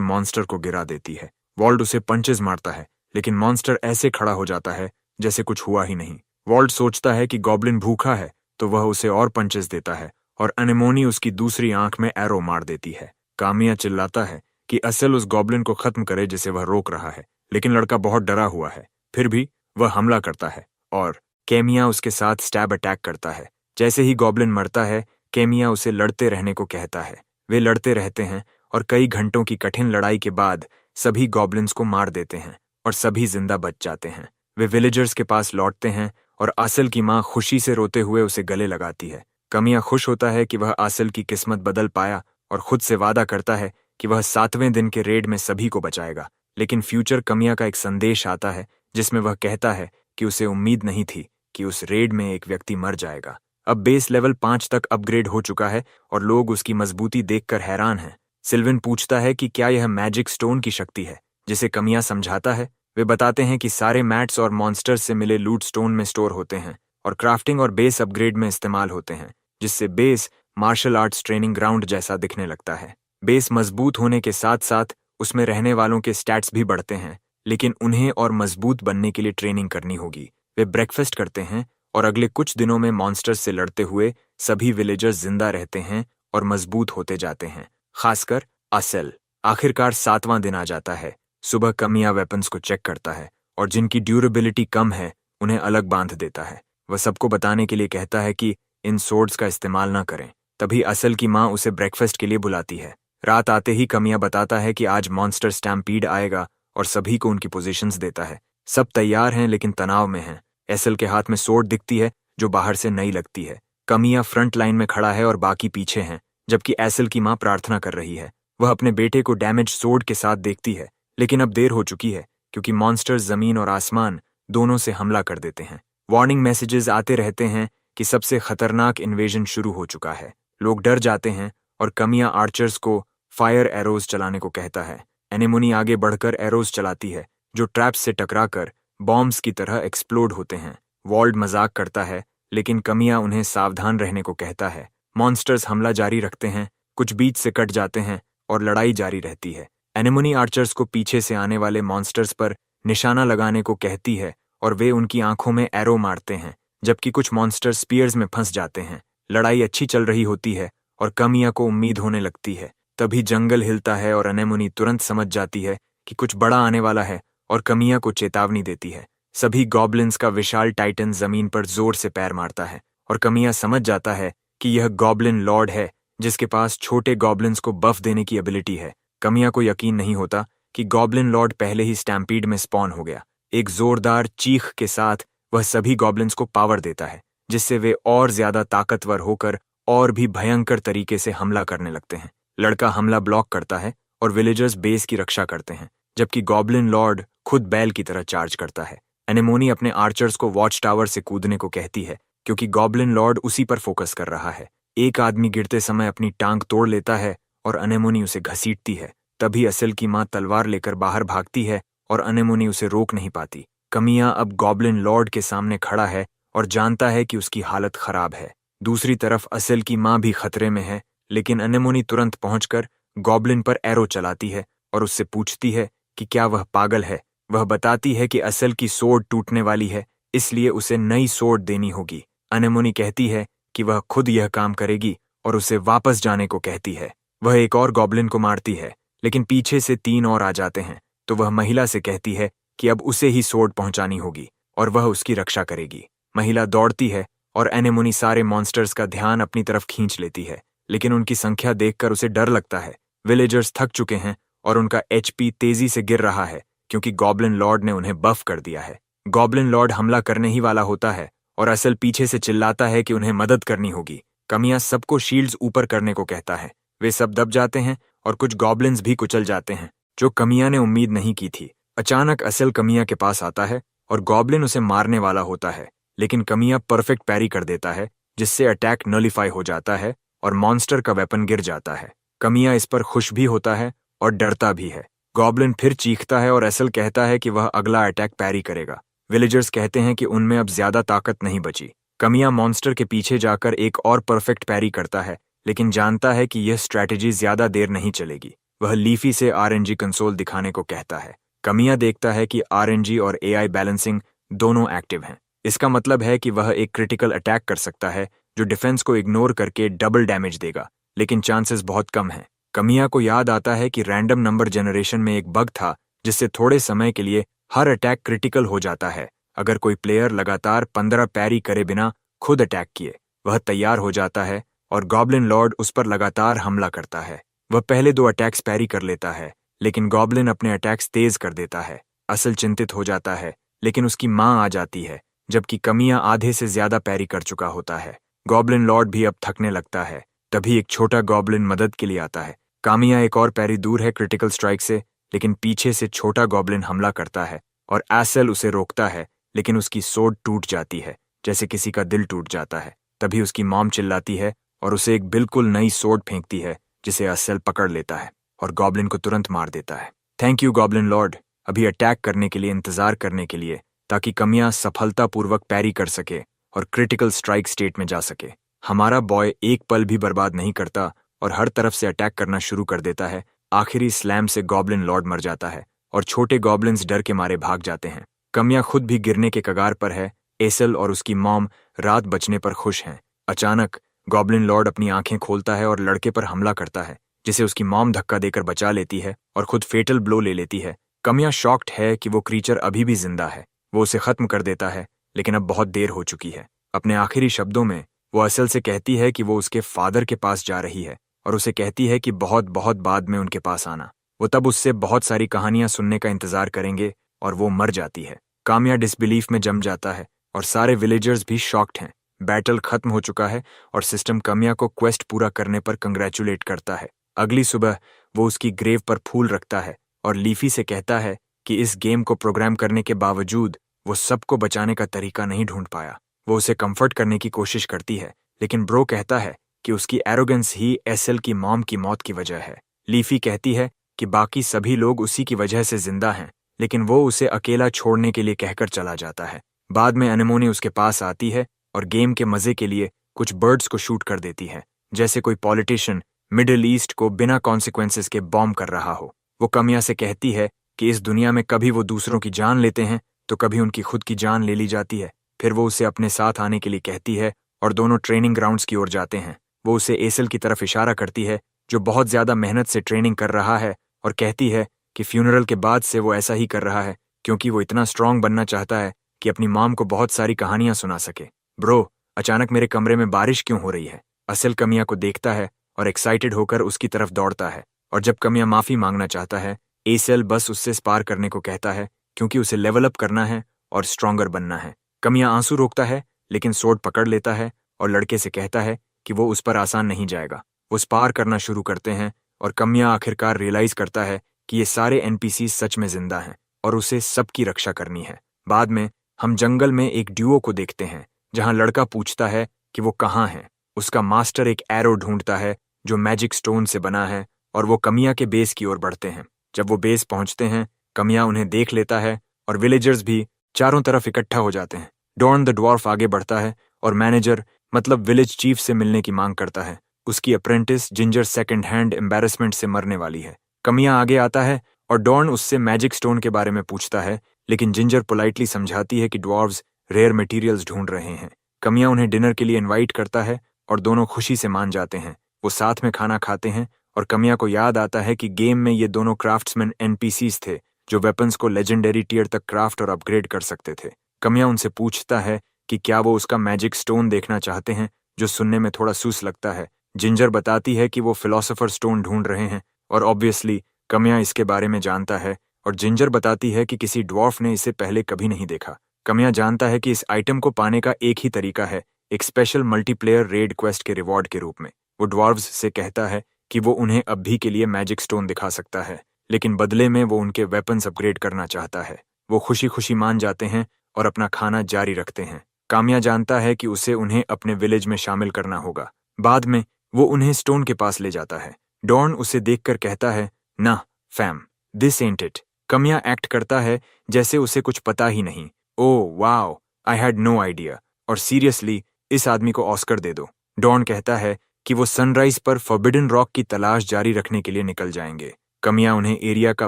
मॉन्स्टर को गिरा देती है। वॉल्ट उसे पंचेस मारता है, लेकिन मॉन्स्टर ऐसे खड़ा हो जाता है जैसे कुछ हुआ ही नहीं। वॉल्ट सोचता है कि गॉब्लिन भूखा है, तो वह उसे और पंचेस देता है और एनेमोनी उसकी दूसरी आंख में एरो मार देती है। कामिया चिल्लाता है कि असल उस गॉब्लिन को खत्म करे जिसे वह रोक रहा है, लेकिन लड़का बहुत डरा हुआ है। फिर भी वह हमला करता है और केमिया उसके साथ स्टैब अटैक करता है। जैसे ही गॉब्लिन मरता है, केमिया उसे लड़ते रहने को कहता है। वे लड़ते रहते हैं और कई घंटों की कठिन लड़ाई के बाद सभी गॉब्लिन्स को मार देते हैं और सभी जिंदा बच जाते हैं। वे विलेजर्स के पास लौटते हैं और आसिल की माँ खुशी से रोते हुए उसे गले लगाती है। कमिया खुश होता है कि वह आसिल की किस्मत बदल पाया और खुद से वादा करता है कि वह 7वें दिन के रेड में सभी को बचाएगा। लेकिन फ्यूचर कमिया का एक संदेश आता है जिसमें वह कहता है कि उसे उम्मीद नहीं थी कि उस रेड में एक व्यक्ति मर जाएगा। अब बेस लेवल 5 तक अपग्रेड हो चुका है और लोग उसकी मजबूती देखकर हैरान हैं। सिल्विन पूछता है कि क्या यह मैजिक स्टोन की शक्ति है, जिसे कमिया समझाता है। वे बताते हैं कि सारे मैट्स और मॉन्स्टर्स से मिले लूट स्टोन में स्टोर होते हैं और क्राफ्टिंग और बेस अपग्रेड में इस्तेमाल होते हैं, जिससे base martial arts training ground जैसा दिखने लगता है। बेस मजबूत होने के साथ साथ उसमें रहने वालों के स्टैट्स भी बढ़ते हैं, लेकिन उन्हें और मजबूत बनने के लिए ट्रेनिंग करनी होगी। वे ब्रेकफास्ट करते हैं और अगले कुछ दिनों में मॉन्स्टर्स से लड़ते हुए सभी विलेजर्स जिंदा रहते हैं और मजबूत होते जाते हैं, खासकर असेल। आखिरकार 7वां दिन आ जाता है। सुबह कमिया वेपन्स को चेक करता है और जिनकी ड्यूरेबिलिटी कम है उन्हें अलग बांध देता है। वह सबको बताने के लिए कहता है कि इन सोर्ड्स का इस्तेमाल न करें। तभी असल की माँ उसे ब्रेकफास्ट के लिए बुलाती है। रात आते ही कमिया बताता है कि आज मॉन्स्टर स्टैम्पीड आएगा और सभी को उनकी पोजीशंस देता है। सब तैयार हैं लेकिन तनाव में हैं। एसल के हाथ में सोर्ड दिखती है जो बाहर से नई लगती है। कमिया फ्रंट लाइन में खड़ा है और बाकी पीछे हैं, जबकि एसल की माँ प्रार्थना कर रही है। वह अपने बेटे को डैमेज सोर्ड के साथ देखती है, लेकिन अब देर हो चुकी है क्योंकि मॉन्स्टर्स जमीन और आसमान दोनों से हमला कर देते हैं। वार्निंग मैसेजेस आते रहते हैं कि सबसे खतरनाक इन्वेजन शुरू हो चुका है। लोग डर जाते हैं और कमिया आर्चर्स को फायर एरोज चलाने को कहता है। एनेमोनी आगे बढ़कर एरोज चलाती है जो ट्रैप्स से टकराकर बॉम्ब्स की तरह एक्सप्लोड होते हैं। वॉल्ड मजाक करता है, लेकिन कमिया उन्हें सावधान रहने को कहता है। मॉन्स्टर्स हमला जारी रखते हैं, कुछ बीच से कट जाते हैं और लड़ाई जारी रहती है। एनेमोनी आर्चर्स को पीछे से आने वाले मॉन्स्टर्स पर निशाना लगाने को कहती है और वे उनकी आंखों में एरो मारते हैं, जबकि कुछ मॉन्स्टर्स स्पीयर्स में फंस जाते हैं। लड़ाई अच्छी चल रही होती है और कमिया को उम्मीद होने लगती है। तभी जंगल हिलता है और एनेमोनी तुरंत समझ जाती है कि कुछ बड़ा आने वाला है और कमिया को चेतावनी देती है। सभी गॉब्लिन्स का विशाल टाइटन जमीन पर जोर से पैर मारता है और कमिया समझ जाता है कि यह गॉब्लिन लॉर्ड है जिसके पास छोटे गॉब्लिन्स को बफ देने की एबिलिटी है। कमिया को यकीन नहीं होता कि गॉब्लिन लॉर्ड पहले ही स्टैम्पीड में स्पॉन हो गया। एक जोरदार चीख के साथ वह सभी गॉब्लिन्स को पावर देता है, जिससे वे और ज्यादा ताकतवर होकर और भी भयंकर तरीके से हमला करने लगते हैं। लड़का हमला ब्लॉक करता है और विलेजर्स बेस की रक्षा करते हैं, जबकि गॉब्लिन लॉर्ड खुद बैल की तरह चार्ज करता है। एनेमोनी अपने आर्चर्स को वॉच टावर से कूदने को कहती है क्योंकि गॉब्लिन लॉर्ड उसी पर फोकस कर रहा है। एक आदमी गिरते समय अपनी टांग तोड़ लेता है और अनेमोनी उसे घसीटती है। तभी असल की माँ तलवार लेकर बाहर भागती है और अनेमोनी उसे रोक नहीं पाती। कमिया अब गॉब्लिन लॉर्ड के सामने खड़ा है और जानता है कि उसकी हालत खराब है। दूसरी तरफ असल की माँ भी खतरे में है, लेकिन अनेमोनी तुरंत पहुंचकर गॉब्लिन पर एरो चलाती है और उससे पूछती है कि क्या वह पागल है। वह बताती है कि असल की सोर्ड टूटने वाली है, इसलिए उसे नई सोर्ड देनी होगी। अनेमोनी कहती है कि वह खुद यह काम करेगी और उसे वापस जाने को कहती है। वह एक और गॉब्लिन को मारती है, लेकिन पीछे से 3 और आ जाते हैं, तो वह महिला से कहती है कि अब उसे ही सोर्ड पहुंचानी होगी और वह उसकी रक्षा करेगी। महिला दौड़ती है और एनेमोनी सारे मॉन्स्टर्स का ध्यान अपनी तरफ खींच लेती है, लेकिन उनकी संख्या देखकर उसे डर लगता है। विलेजर्स थक चुके हैं और उनका एचपी तेजी से गिर रहा है क्योंकि गॉब्लिन लॉर्ड ने उन्हें बफ कर दिया है। गॉब्लिन लॉर्ड हमला करने ही वाला होता है और असल पीछे से चिल्लाता है कि उन्हें मदद करनी होगी। कमिया सबको शील्ड्स ऊपर करने को कहता है। वे सब दब जाते हैं और कुछ गॉब्लिन्स भी कुचल जाते हैं, जो कमिया ने उम्मीद नहीं की थी। अचानक असल कमिया के पास आता है और गॉब्लिन उसे मारने वाला होता है, लेकिन कमिया परफेक्ट पैरी कर देता है, जिससे अटैक नलिफाई हो जाता है और मॉन्स्टर का वेपन गिर जाता है। कमिया इस पर खुश भी होता है और डरता भी है। गॉब्लिन फिर चीखता है और असल कहता है कि वह अगला अटैक पैरी करेगा। विलेजर्स कहते हैं कि उनमें अब ज्यादा ताकत नहीं बची। कमिया मॉन्स्टर के पीछे जाकर एक और परफेक्ट पैरी करता है, लेकिन जानता है कि यह स्ट्रैटेजी ज्यादा देर नहीं चलेगी। वह लीफी से आरएनजी कंसोल दिखाने को कहता है। कमिया देखता है कि आरएनजी और एआई बैलेंसिंग दोनों एक्टिव हैं। इसका मतलब है कि वह एक क्रिटिकल अटैक कर सकता है जो डिफेंस को इग्नोर करके डबल डैमेज देगा, लेकिन चांसेस बहुत कम हैं। कमिया को याद आता है कि रैंडम नंबर जनरेशन में एक बग था जिससे थोड़े समय के लिए हर अटैक क्रिटिकल हो जाता है अगर कोई प्लेयर लगातार 15 पैरी करे बिना खुद अटैक किए। वह तैयार हो जाता है और गॉब्लिन लॉर्ड उस पर लगातार हमला करता है। वह पहले 2 अटैक्स पैरी कर लेता है, लेकिन गॉब्लिन अपने अटैक्स तेज कर देता है। असल चिंतित हो जाता है, लेकिन उसकी माँ आ जाती है, जबकि कमिया आधे से ज्यादा पैरी कर चुका होता है। गॉब्लिन लॉर्ड भी अब थकने लगता है। तभी एक छोटा गॉब्लिन मदद के लिए आता है। कामिया एक और पैरी दूर है क्रिटिकल स्ट्राइक से, लेकिन पीछे से छोटा गॉब्लिन हमला करता है और एसेल उसे रोकता है, लेकिन उसकी सोड टूट जाती है जैसे किसी का दिल टूट जाता है। तभी उसकी मॉम चिल्लाती है और उसे एक बिल्कुल नई सोड फेंकती है जिसे एसेल पकड़ लेता है और गॉब्लिन को तुरंत मार देता है। थैंक यू गॉब्लिन लॉर्ड, अभी अटैक करने के लिए इंतजार करने के लिए, ताकि कमिया सफलतापूर्वक पैरी कर सके और क्रिटिकल स्ट्राइक स्टेट में जा सके। हमारा बॉय एक पल भी बर्बाद नहीं करता और हर तरफ से अटैक करना शुरू कर देता है। आखिरी स्लैम से गॉब्लिन लॉर्ड मर जाता है और छोटे गॉब्लिन्स डर के मारे भाग जाते हैं। कमिया खुद भी गिरने के कगार पर है। एसेल और उसकी मॉम रात बचने पर खुश हैं। अचानक गॉब्लिन लॉर्ड अपनी आंखें खोलता है और लड़के पर हमला करता है, जिसे उसकी मॉम धक्का देकर बचा लेती है और खुद फेटल ब्लो ले लेती है। कमिया शॉक्ड है कि वो क्रीचर अभी भी जिंदा है। वो उसे खत्म कर देता है, लेकिन अब बहुत देर हो चुकी है। अपने आखिरी शब्दों में वो असल से कहती है कि वो उसके फादर के पास जा रही है और उसे कहती है कि बहुत बहुत बाद में उनके पास आना। वो तब उससे बहुत सारी कहानियां सुनने का इंतजार करेंगे और वो मर जाती है। कामिया डिसबिलीफ में जम जाता है और सारे विलेजर्स भी शॉक्ड हैं। बैटल खत्म हो चुका है और सिस्टम कमिया को क्वेस्ट पूरा करने पर कंग्रेचुलेट करता है। अगली सुबह वो उसकी ग्रेव पर फूल रखता है और लीफी से कहता है कि इस गेम को प्रोग्राम करने के बावजूद वो सबको बचाने का तरीका नहीं ढूंढ पाया। वो उसे कंफर्ट करने की कोशिश करती है, लेकिन ब्रो कहता है कि उसकी एरोगेंस ही एसेल की मॉम की मौत की वजह है। लीफी कहती है कि बाकी सभी लोग उसी की वजह से जिंदा हैं, लेकिन वो उसे अकेला छोड़ने के लिए कहकर चला जाता है। बाद में अनेमोनी उसके पास आती है और गेम के मजे के लिए कुछ बर्ड्स को शूट कर देती है, जैसे कोई पॉलिटिशियन मिडिल ईस्ट को बिना कॉन्सिक्वेंसेस के बॉम्ब कर रहा हो। वो कमिया से कहती है कि इस दुनिया में कभी वो दूसरों की जान लेते हैं तो कभी उनकी खुद की जान ले ली जाती है। फिर वो उसे अपने साथ आने के लिए कहती है और दोनों ट्रेनिंग ग्राउंड्स की ओर जाते हैं। वो उसे एसेल की तरफ इशारा करती है, जो बहुत ज्यादा मेहनत से ट्रेनिंग कर रहा है, और कहती है कि फ्यूनरल के बाद से वो ऐसा ही कर रहा है क्योंकि वो इतना स्ट्रांग बनना चाहता है कि अपनी मॉम को बहुत सारी कहानियां सुना सके। ब्रो, अचानक मेरे कमरे में बारिश क्यों हो रही है? असेल कमिया को देखता है और एक्साइटेड होकर उसकी तरफ दौड़ता है, और जब कमिया माफी मांगना चाहता है, एसेल बस उससे स्पार करने को कहता है क्योंकि उसे लेवल अप करना है और स्ट्रॉन्गर बनना है। कमिया आंसू रोकता है, लेकिन सोड पकड़ लेता है और लड़के से कहता है कि वो उस पर आसान नहीं जाएगा। वो स्पार करना शुरू करते हैं और कमिया आखिरकार रियलाइज करता है कि ये सारे एनपीसी सच में जिंदा हैं और उसे सबकी रक्षा करनी है। बाद में हम जंगल में एक ड्यूओ को देखते हैं जहां लड़का पूछता है कि वो कहाँ है। उसका मास्टर एक एरो ढूंढता है जो मैजिक स्टोन से बना है और वो कमिया के बेस की ओर बढ़ते हैं। जब वो बेस पहुंचते हैं, कमिया उन्हें देख लेता है और विलेजर्स भी चारों तरफ इकट्ठा हो जाते हैं। डॉर्न द ड्वार्फ आगे बढ़ता है और मैनेजर मतलब विलेज चीफ से मिलने की मांग करता है। उसकी apprentice ginger second hand embarrassment से मरने वाली है। कमिया आगे आता है और डॉर्न उससे मैजिक स्टोन के बारे में पूछता है, लेकिन जिंजर पोलाइटली समझाती है कि ड्वार्व्स रेयर मटेरियल्स ढूंढ रहे हैं। कमिया उन्हें डिनर के लिए इनवाइट करता है और दोनों खुशी से मान जाते हैं। वो साथ में खाना खाते हैं और कमिया को याद आता है कि गेम में ये दोनों क्राफ्ट्समैन एनपीसीज थे जो वेपन्स को लेजेंडरी टियर तक क्राफ्ट और अपग्रेड कर सकते थे। कमिया उनसे पूछता है कि क्या वो उसका मैजिक स्टोन देखना चाहते हैं, जो सुनने में थोड़ा सूस लगता है। जिंजर बताती है कि वो फिलोसोफर स्टोन ढूंढ रहे हैं और ऑब्वियसली कमिया इसके बारे में जानता है, और जिंजर बताती है कि किसी ड्वार्फ ने इसे पहले कभी नहीं देखा। कमिया जानता है कि इस आइटम को पाने का एक ही तरीका है, एक स्पेशल मल्टीप्लेयर रेड क्वेस्ट के रिवॉर्ड के रूप में। वो ड्वार्व्स से कहता है कि वो उन्हें अब भी के लिए मैजिक स्टोन दिखा सकता है, लेकिन बदले में वो उनके वेपन्स अपग्रेड करना चाहता है। वो खुशी खुशी मान जाते हैं और अपना खाना जारी रखते हैं। कामिया जानता है कि उसे उन्हें अपने विलेज में शामिल करना होगा। बाद में वो उन्हें स्टोन के पास ले जाता है। डॉर्न उसे देखकर कहता है, ना फैम, दिस एंट इट। कमिया एक्ट करता है जैसे उसे कुछ पता ही नहीं। Oh wow, I had no idea, और सीरियसली इस आदमी को ऑस्कर दे दो। डॉर्न कहता है कि वो सनराइज पर फॉरबिडन रॉक की तलाश जारी रखने के लिए निकल जाएंगे। कमिया उन्हें एरिया का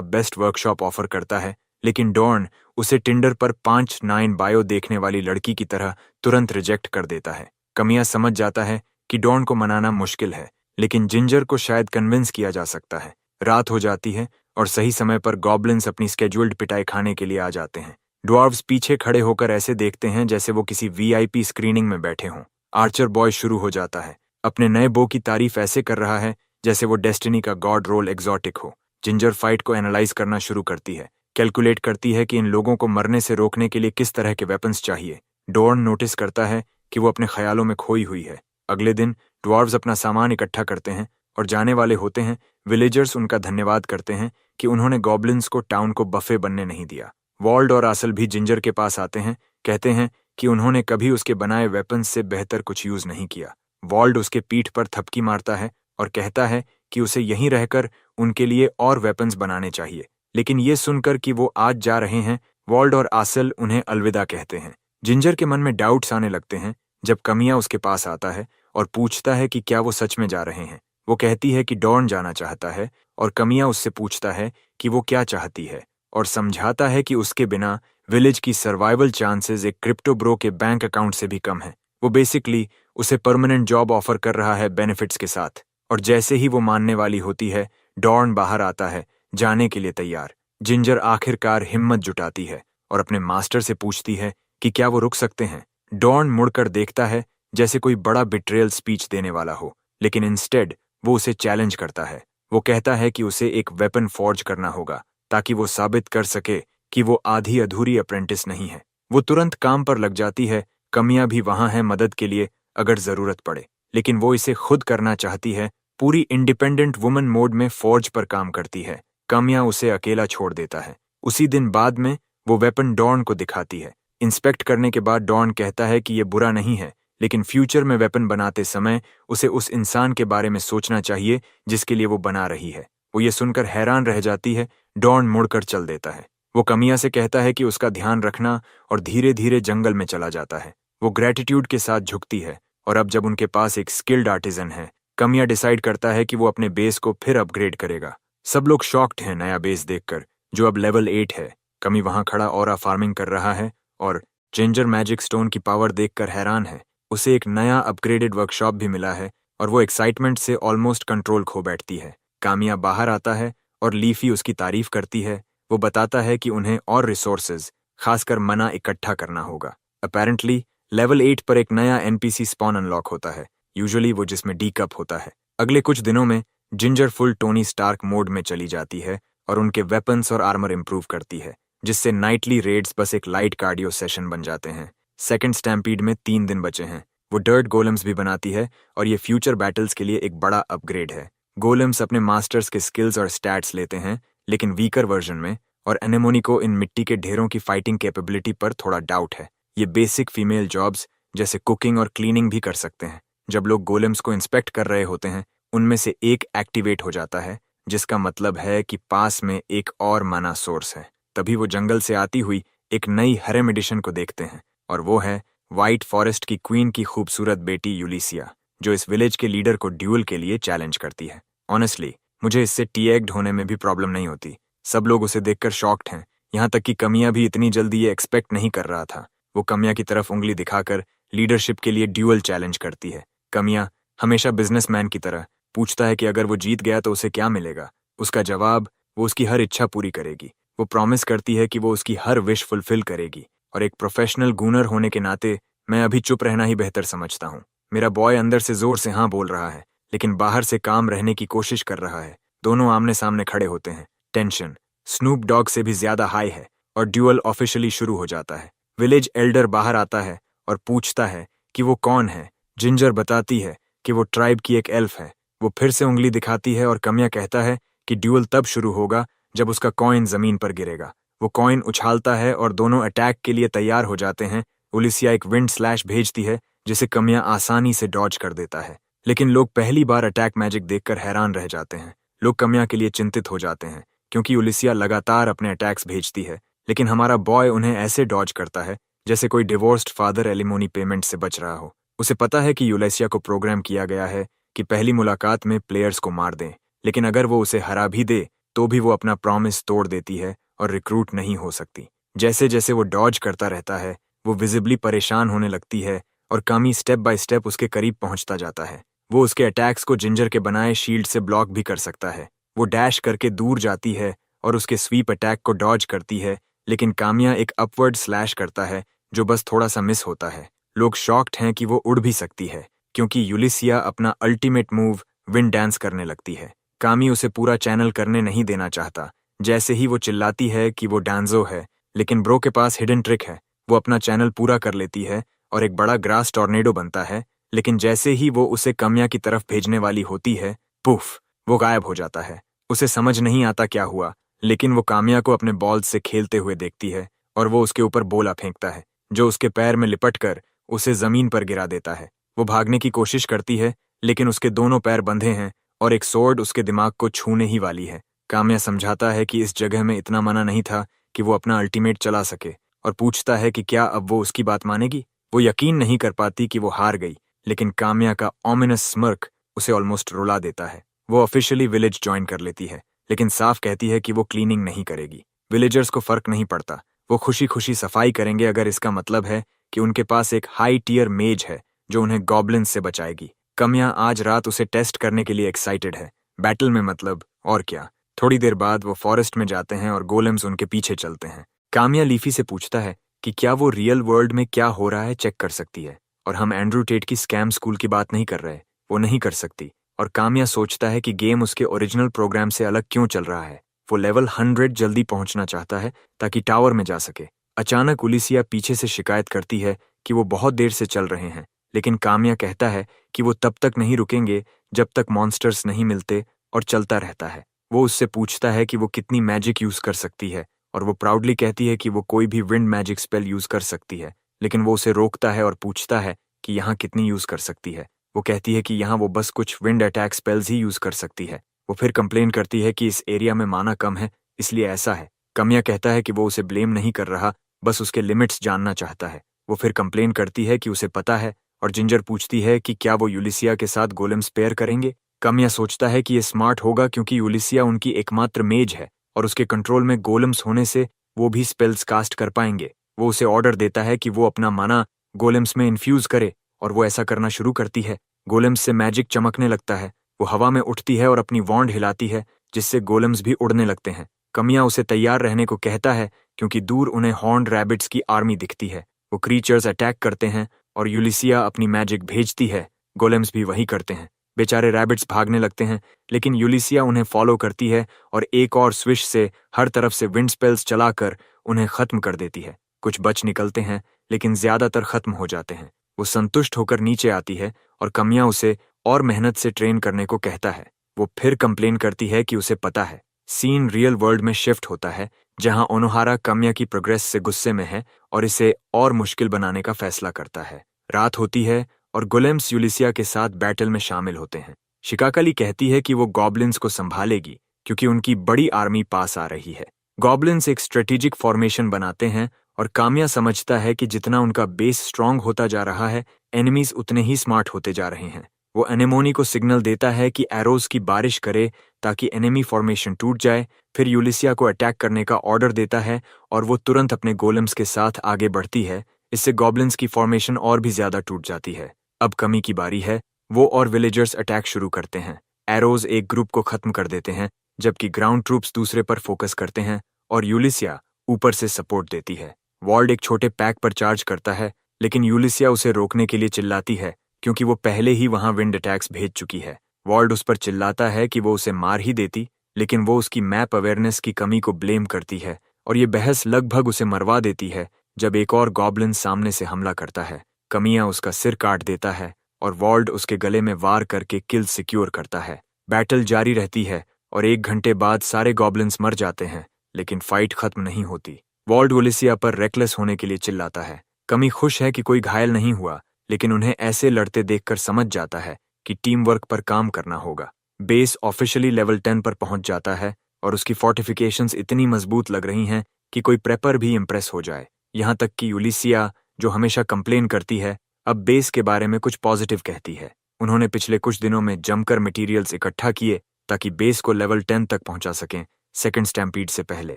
बेस्ट वर्कशॉप ऑफर करता है, लेकिन डॉर्न उसे टिंडर पर 5-9 बायो देखने वाली लड़की की तरह तुरंत रिजेक्ट कर देता है। कमिया समझ जाता है कि डॉर्न को मनाना मुश्किल है, लेकिन जिंजर को शायद कन्विंस किया जा सकता है। रात हो जाती है और सही समय पर गॉब्लिन्स अपनी स्केड्यूल्ड पिटाई खाने के लिए आ जाते हैं। ड्वार्व्स पीछे खड़े होकर ऐसे देखते हैं जैसे वो किसी वीआईपी स्क्रीनिंग में बैठे हों। आर्चर बॉय शुरू हो जाता है, अपने नए बो की तारीफ ऐसे कर रहा है जैसे वो डेस्टिनी का गॉड रोल एग्जॉटिक हो। जिंजर फाइट को एनालाइज करना शुरू करती है, कैलकुलेट करती है कि इन लोगों को मरने से रोकने के लिए किस तरह के वेपन्स चाहिए। डॉर्न नोटिस करता है कि वो अपने ख्यालों में खोई हुई है। अगले दिन ड्वार्व्स अपना सामान इकट्ठा करते हैं और जाने वाले होते हैं। विलेजर्स उनका धन्यवाद करते हैं कि उन्होंने गॉब्लिन्स को टाउन को बफे बनने नहीं दिया। वॉल्ड और आसल भी जिंजर के पास आते हैं, कहते हैं कि उन्होंने कभी उसके बनाए वेपन्स से बेहतर कुछ यूज नहीं किया। वॉल्ड उसके पीठ पर थपकी मारता है और कहता है कि उसे यहीं रहकर उनके लिए और वेपन्स बनाने चाहिए। लेकिन ये सुनकर कि वो आज जा रहे हैं, वॉल्ड और आसल उन्हें अलविदा कहते हैं। जिंजर के मन में डाउट्स आने लगते हैं जब कमिया उसके पास आता है और पूछता है कि क्या वो सच में जा रहे हैं। वो कहती है कि डॉर्न जाना चाहता है और कमिया उससे पूछता है कि वो क्या चाहती है और समझाता है कि उसके बिना विलेज की सर्वाइवल चांसेस एक क्रिप्टो ब्रो के बैंक अकाउंट से भी कम है। वो बेसिकली उसे परमानेंट जॉब ऑफर कर रहा है बेनिफिट्स के साथ। और जैसे ही वो मानने वाली होती है, डॉर्न बाहर आता है, जाने के लिए तैयार। जिंजर आखिरकार हिम्मत जुटाती है और अपने मास्टर से पूछती है कि क्या वो रुक सकते हैं। डॉर्न मुड़कर देखता है जैसे कोई बड़ा बिट्रेयल स्पीच देने वाला हो, लेकिन इंस्टेड वो उसे चैलेंज करता है। वो कहता है कि उसे एक वेपन फॉर्ज करना होगा ताकि वो साबित कर सके कि वो आधी अधूरी अप्रेंटिस नहीं है। वो तुरंत काम पर लग जाती है। कमियां भी वहां है मदद के लिए अगर जरूरत पड़े, लेकिन वो इसे खुद करना चाहती है। पूरी इंडिपेंडेंट वुमन मोड में फॉर्ज पर काम करती है। कमियां उसे अकेला छोड़ देता है। उसी दिन बाद में वो वेपन डॉर्न को दिखाती है। इंस्पेक्ट करने के बाद डॉर्न कहता है कि ये बुरा नहीं है, लेकिन फ्यूचर में वेपन बनाते समय उसे उस इंसान के बारे में सोचना चाहिए जिसके लिए वो बना रही है। वो ये सुनकर हैरान रह जाती है। डॉर्न मुड़कर चल देता है। वो कमिया से कहता है कि उसका ध्यान रखना और धीरे धीरे जंगल में चला जाता है। वो ग्रेटिट्यूड के साथ झुकती है और अब जब उनके पास एक स्किल्ड आर्टिजन है, कमिया डिसाइड करता है कि वो अपने बेस को फिर अपग्रेड करेगा। सब लोग शॉक्ड हैं नया बेस देखकर, जो अब लेवल 8 है। कमी वहां खड़ा ऑरा फार्मिंग कर रहा है और जिंजर मैजिक स्टोन की पावर देखकर हैरान है। उसे एक नया अपग्रेडेड वर्कशॉप भी मिला है और वो एक्साइटमेंट से ऑलमोस्ट कंट्रोल खो बैठती है। कामिया बाहर आता है और लीफी उसकी तारीफ करती है। वो बताता है कि उन्हें और रिसोर्सेज, खासकर मना इकट्ठा करना होगा। अपेरेंटली लेवल 8 पर एक नया एनपीसी स्पॉन अनलॉक होता है, यूजुअली वो जिसमें डी कप होता है। अगले कुछ दिनों में Ginger full Tony Stark mode में चली जाती है और उनके वेपन्स और आर्मर इंप्रूव करती है, जिससे नाइटली रेड्स बस एक लाइट कार्डियो सेशन बन जाते हैं। सेकंड स्टैम्पीड में 3 दिन बचे हैं। वो डर्ट गोलम्स भी बनाती है और ये फ्यूचर बैटल्स के लिए एक बड़ा अपग्रेड है। गोलम्स अपने मास्टर्स के स्किल्स और स्टैट्स लेते हैं, लेकिन वीकर वर्जन में, और एनेमोनी को इन मिट्टी के ढेरों की फाइटिंग कैपेबिलिटी पर थोड़ा डाउट है। ये बेसिक फीमेल जॉब्स जैसे कुकिंग और क्लीनिंग भी कर सकते हैं। जब लोग गोलेम्स को इंस्पेक्ट कर रहे होते हैं, उनमें से एक एक्टिवेट हो जाता है, जिसका मतलब है कि पास में एक और माना सोर्स है। तभी वो जंगल से आती हुई एक नई हरेम एडिशन को देखते हैं, और वो है व्हाइट फॉरेस्ट की क्वीन की खूबसूरत बेटी यूलिसिया, जो इस विलेज के लीडर को ड्यूल के लिए चैलेंज करती है। ऑनेस्टली मुझे इससे टी-एग्ड होने में भी प्रॉब्लम नहीं होती। सब लोग उसे देखकर शॉक्ड हैं, यहाँ तक कि कमिया भी इतनी जल्दी ये एक्सपेक्ट नहीं कर रहा था। वो कमिया की तरफ उंगली दिखाकर लीडरशिप के लिए ड्यूअल चैलेंज करती है। कमिया हमेशा बिजनेसमैन की तरह पूछता है कि अगर वो जीत गया तो उसे क्या मिलेगा। उसका जवाब, वो उसकी हर इच्छा पूरी करेगी। वो प्रॉमिस करती है कि वो उसकी हर विश फुलफिल करेगी, और एक प्रोफेशनल गूनर होने के नाते मैं अभी चुप रहना ही बेहतर समझता हूँ। मेरा बॉय अंदर से जोर से हाँ बोल रहा है, लेकिन बाहर से काम रहने की कोशिश कर रहा है। दोनों आमने सामने खड़े होते हैं। टेंशन स्नूप डॉग से भी ज्यादा हाई है और ड्यूअल ऑफिशियली शुरू हो जाता है। विलेज एल्डर बाहर आता है और पूछता है कि वो कौन है। जिंजर बताती है कि वो ट्राइब की एक एल्फ है। वो फिर से उंगली दिखाती है और कमिया कहता है कि ड्यूअल तब शुरू होगा जब उसका कॉइन जमीन पर गिरेगा। वो कॉइन उछालता है और दोनों अटैक के लिए तैयार हो जाते हैं। उलिसिया एक विंड स्लैश भेजती है जिसे कमिया आसानी से डॉज कर देता है, लेकिन लोग पहली बार अटैक मैजिक देखकर हैरान रह जाते हैं। लोग कमिया के लिए चिंतित हो जाते हैं क्योंकि उलिसिया लगातार अपने अटैक्स भेजती है, लेकिन हमारा बॉय उन्हें ऐसे डॉज करता है जैसे कोई डिवोर्स्ड फादर एलिमोनी पेमेंट से बच रहा हो। उसे पता है कि यूलेसिया को प्रोग्राम किया गया है कि पहली मुलाकात में प्लेयर्स को मार दें, लेकिन अगर वो उसे हरा भी दे तो भी वो अपना प्रॉमिस तोड़ देती है और रिक्रूट नहीं हो सकती। जैसे जैसे वो डॉज करता रहता है, वो विजिबली परेशान होने लगती है और कामी स्टेप बाय स्टेप उसके करीब पहुंचता जाता है। वो उसके अटैक्स को जिंजर के बनाए शील्ड से ब्लॉक भी कर सकता है। वो डैश करके दूर जाती है और उसके स्वीप अटैक को डॉज करती है, लेकिन कामिया एक अपवर्ड स्लैश करता है जो बस थोड़ा सा मिस होता है। लोग शॉक्ड हैं कि वो उड़ भी सकती है, क्योंकि यूलिसिया अपना अल्टीमेट मूव विंड डांस करने लगती है। कामी उसे पूरा चैनल करने नहीं देना चाहता। जैसे ही वो चिल्लाती है कि वो डांजो है, लेकिन ब्रो के पास हिडन ट्रिक है। वो अपना चैनल पूरा कर लेती है और एक बड़ा ग्रास टॉर्नेडो बनता है, लेकिन जैसे ही वो उसे कामिया की तरफ भेजने वाली होती है, पुफ, वो गायब हो जाता है। उसे समझ नहीं आता क्या हुआ, लेकिन वो कामिया को अपने बॉल्स से खेलते हुए देखती है और वो उसके ऊपर बोला फेंकता है, जो उसके पैर में लिपट कर उसे जमीन पर गिरा देता है। वो भागने की कोशिश करती है, लेकिन उसके दोनों पैर बंधे हैं और एक स्वॉर्ड उसके दिमाग को छूने ही वाली है। कामिया समझाता है कि इस जगह में इतना मना नहीं था कि वो अपना अल्टीमेट चला सके, और पूछता है कि क्या अब वो उसकी बात मानेगी। वो यकीन नहीं कर पाती कि वो हार गई, लेकिन कामिया का ऑमिनस स्मर्क उसे ऑलमोस्ट रुला देता है। वो ऑफिशियली विलेज ज्वाइन कर लेती है, लेकिन साफ कहती है कि वो क्लीनिंग नहीं करेगी। विलेजर्स को फर्क नहीं पड़ता, वो खुशी खुशी सफाई करेंगे अगर इसका मतलब है कि उनके पास एक हाई टियर मेज है जो उन्हें गॉब्लिन्स से बचाएगी। कामिया आज रात उसे टेस्ट करने के लिए एक्साइटेड है। बैटल में मतलब और क्या। थोड़ी देर बाद वो फॉरेस्ट में जाते हैं और गोलेम्स उनके पीछे चलते हैं। कामिया लीफी से पूछता है कि क्या वो रियल वर्ल्ड में क्या हो रहा है चेक कर सकती है, और हम एंड्रू टेट की स्कैम स्कूल की बात नहीं कर रहे। वो नहीं कर सकती, और कामिया सोचता है कि गेम उसके ओरिजिनल प्रोग्राम से अलग क्यों चल रहा है। वो लेवल 100 जल्दी पहुंचना चाहता है ताकि टावर में जा सके। अचानक उलिसिया पीछे से शिकायत करती है कि वो बहुत देर से चल रहे हैं, लेकिन कामिया कहता है कि वो तब तक नहीं रुकेंगे जब तक मॉन्स्टर्स नहीं मिलते, और चलता रहता है। वो उससे पूछता है कि वो कितनी मैजिक यूज कर सकती है, और वो प्राउडली कहती है कि वो कोई भी विंड मैजिक स्पेल यूज कर सकती है, लेकिन वो उसे रोकता है और पूछता है कि यहाँ कितनी यूज कर सकती है। वो कहती है कि यहाँ वो बस कुछ विंड अटैक स्पेल्स ही यूज कर सकती है। वो फिर कंप्लेन करती है कि इस एरिया में माना कम है, इसलिए ऐसा है। कामिया कहता है कि वो उसे ब्लेम नहीं कर रहा, बस उसके लिमिट्स जानना चाहता है। वो फिर कंप्लेन करती है कि उसे पता है, और जिंजर पूछती है कि क्या वो यूलिसिया के साथ गोलेम स्पेयर करेंगे। कामिया सोचता है कि ये स्मार्ट होगा क्योंकि यूलिसिया उनकी एकमात्र मेज है, और उसके कंट्रोल में गोलेम्स होने से वो भी स्पेल्स कास्ट कर पाएंगे। वो उसे ऑर्डर देता है कि वो अपना माना गोलेम्स में इन्फ्यूज करे, और वो ऐसा करना शुरू करती है। गोलेम्स से मैजिक चमकने लगता है। वो हवा में उठती है और अपनी वॉन्ड हिलाती है, जिससे गोलेम्स भी उड़ने लगते हैं। कामिया उसे तैयार रहने को कहता है क्योंकि दूर उन्हें हॉर्न्ड रैबिट्स की आर्मी दिखती है। वो क्रीचर्स अटैक करते हैं और यूलिसिया अपनी मैजिक भेजती है। गोलेम्स भी वही करते हैं। बेचारे रैबिट्स भागने लगते हैं, लेकिन यूलिसिया उन्हें फॉलो करती है और एक और स्विश से हर तरफ से विंड स्पेल्स चलाकर उन्हें खत्म कर देती है। कुछ बच निकलते हैं, लेकिन ज्यादातर खत्म हो जाते हैं। वो संतुष्ट होकर नीचे आती है और कामिया उसे और मेहनत से ट्रेन करने को कहता है। वो फिर कंप्लेन करती है कि उसे पता है। सीन रियल वर्ल्ड में शिफ्ट होता है, जहां ओनोहारा कामिया की प्रोग्रेस से गुस्से में है और इसे और मुश्किल बनाने का फैसला करता है। रात होती है और गोलेम्स यूलिसिया के साथ बैटल में शामिल होते हैं। शिकाकाली कहती है कि वो गॉब्लिन्स को संभालेगी क्योंकि उनकी बड़ी आर्मी पास आ रही है। गॉब्लिन्स एक स्ट्रेटेजिक फॉर्मेशन बनाते हैं, और कामिया समझता है कि जितना उनका बेस स्ट्रांग होता जा रहा है, एनिमीज उतने ही स्मार्ट होते जा रहे हैं। वो एनेमोनी को सिग्नल देता है कि एरोज की बारिश करे ताकि एनिमी फॉर्मेशन टूट जाए। फिर यूलिसिया को अटैक करने का ऑर्डर देता है और वो तुरंत अपने गोलेम्स के साथ आगे बढ़ती है। इससे गॉब्लिन्स की फॉर्मेशन और भी ज्यादा टूट जाती है। अब कमी की बारी है। वो और विलेजर्स अटैक शुरू करते हैं। एरोज एक ग्रुप को खत्म कर देते हैं, जबकि ग्राउंड ट्रूप्स दूसरे पर फोकस करते हैं, और यूलिसिया ऊपर से सपोर्ट देती है। वॉल्ड एक छोटे पैक पर चार्ज करता है, लेकिन यूलिसिया उसे रोकने के लिए चिल्लाती है क्योंकि वो पहले ही वहां विंड अटैक्स भेज चुकी है। वॉल्ड उस पर चिल्लाता है कि वो उसे मार ही देती, लेकिन वो उसकी मैप अवेयरनेस की कमी को ब्लेम करती है, और ये बहस लगभग उसे मरवा देती है जब एक और गॉब्लिन सामने से हमला करता है। कामिया उसका सिर काट देता है और वॉल्ड उसके गले में वार करके किल सिक्योर करता है। बैटल जारी रहती है और 1 घंटे बाद सारे गॉब्लिन्स मर जाते हैं, लेकिन फाइट खत्म नहीं होती। वॉल्ड यूलिसिया पर रेकलेस होने के लिए चिल्लाता है। कमी खुश है कि कोई घायल नहीं हुआ, लेकिन उन्हें ऐसे लड़ते देखकर समझ जाता है कि टीम वर्क पर काम करना होगा। बेस ऑफिशियली लेवल 10 पर पहुंच जाता है और उसकी फोर्टिफिकेशंस इतनी मजबूत लग रही हैं कि कोई प्रेपर भी इंप्रेस हो जाए। यहाँ तक कि यूलिसिया, जो हमेशा कंप्लेन करती है, अब बेस के बारे में कुछ पॉजिटिव कहती है। उन्होंने पिछले कुछ दिनों में जमकर मटेरियल्स इकट्ठा किए ताकि बेस को लेवल 10 तक पहुंचा सकें सेकंड स्टैम्पीड से पहले,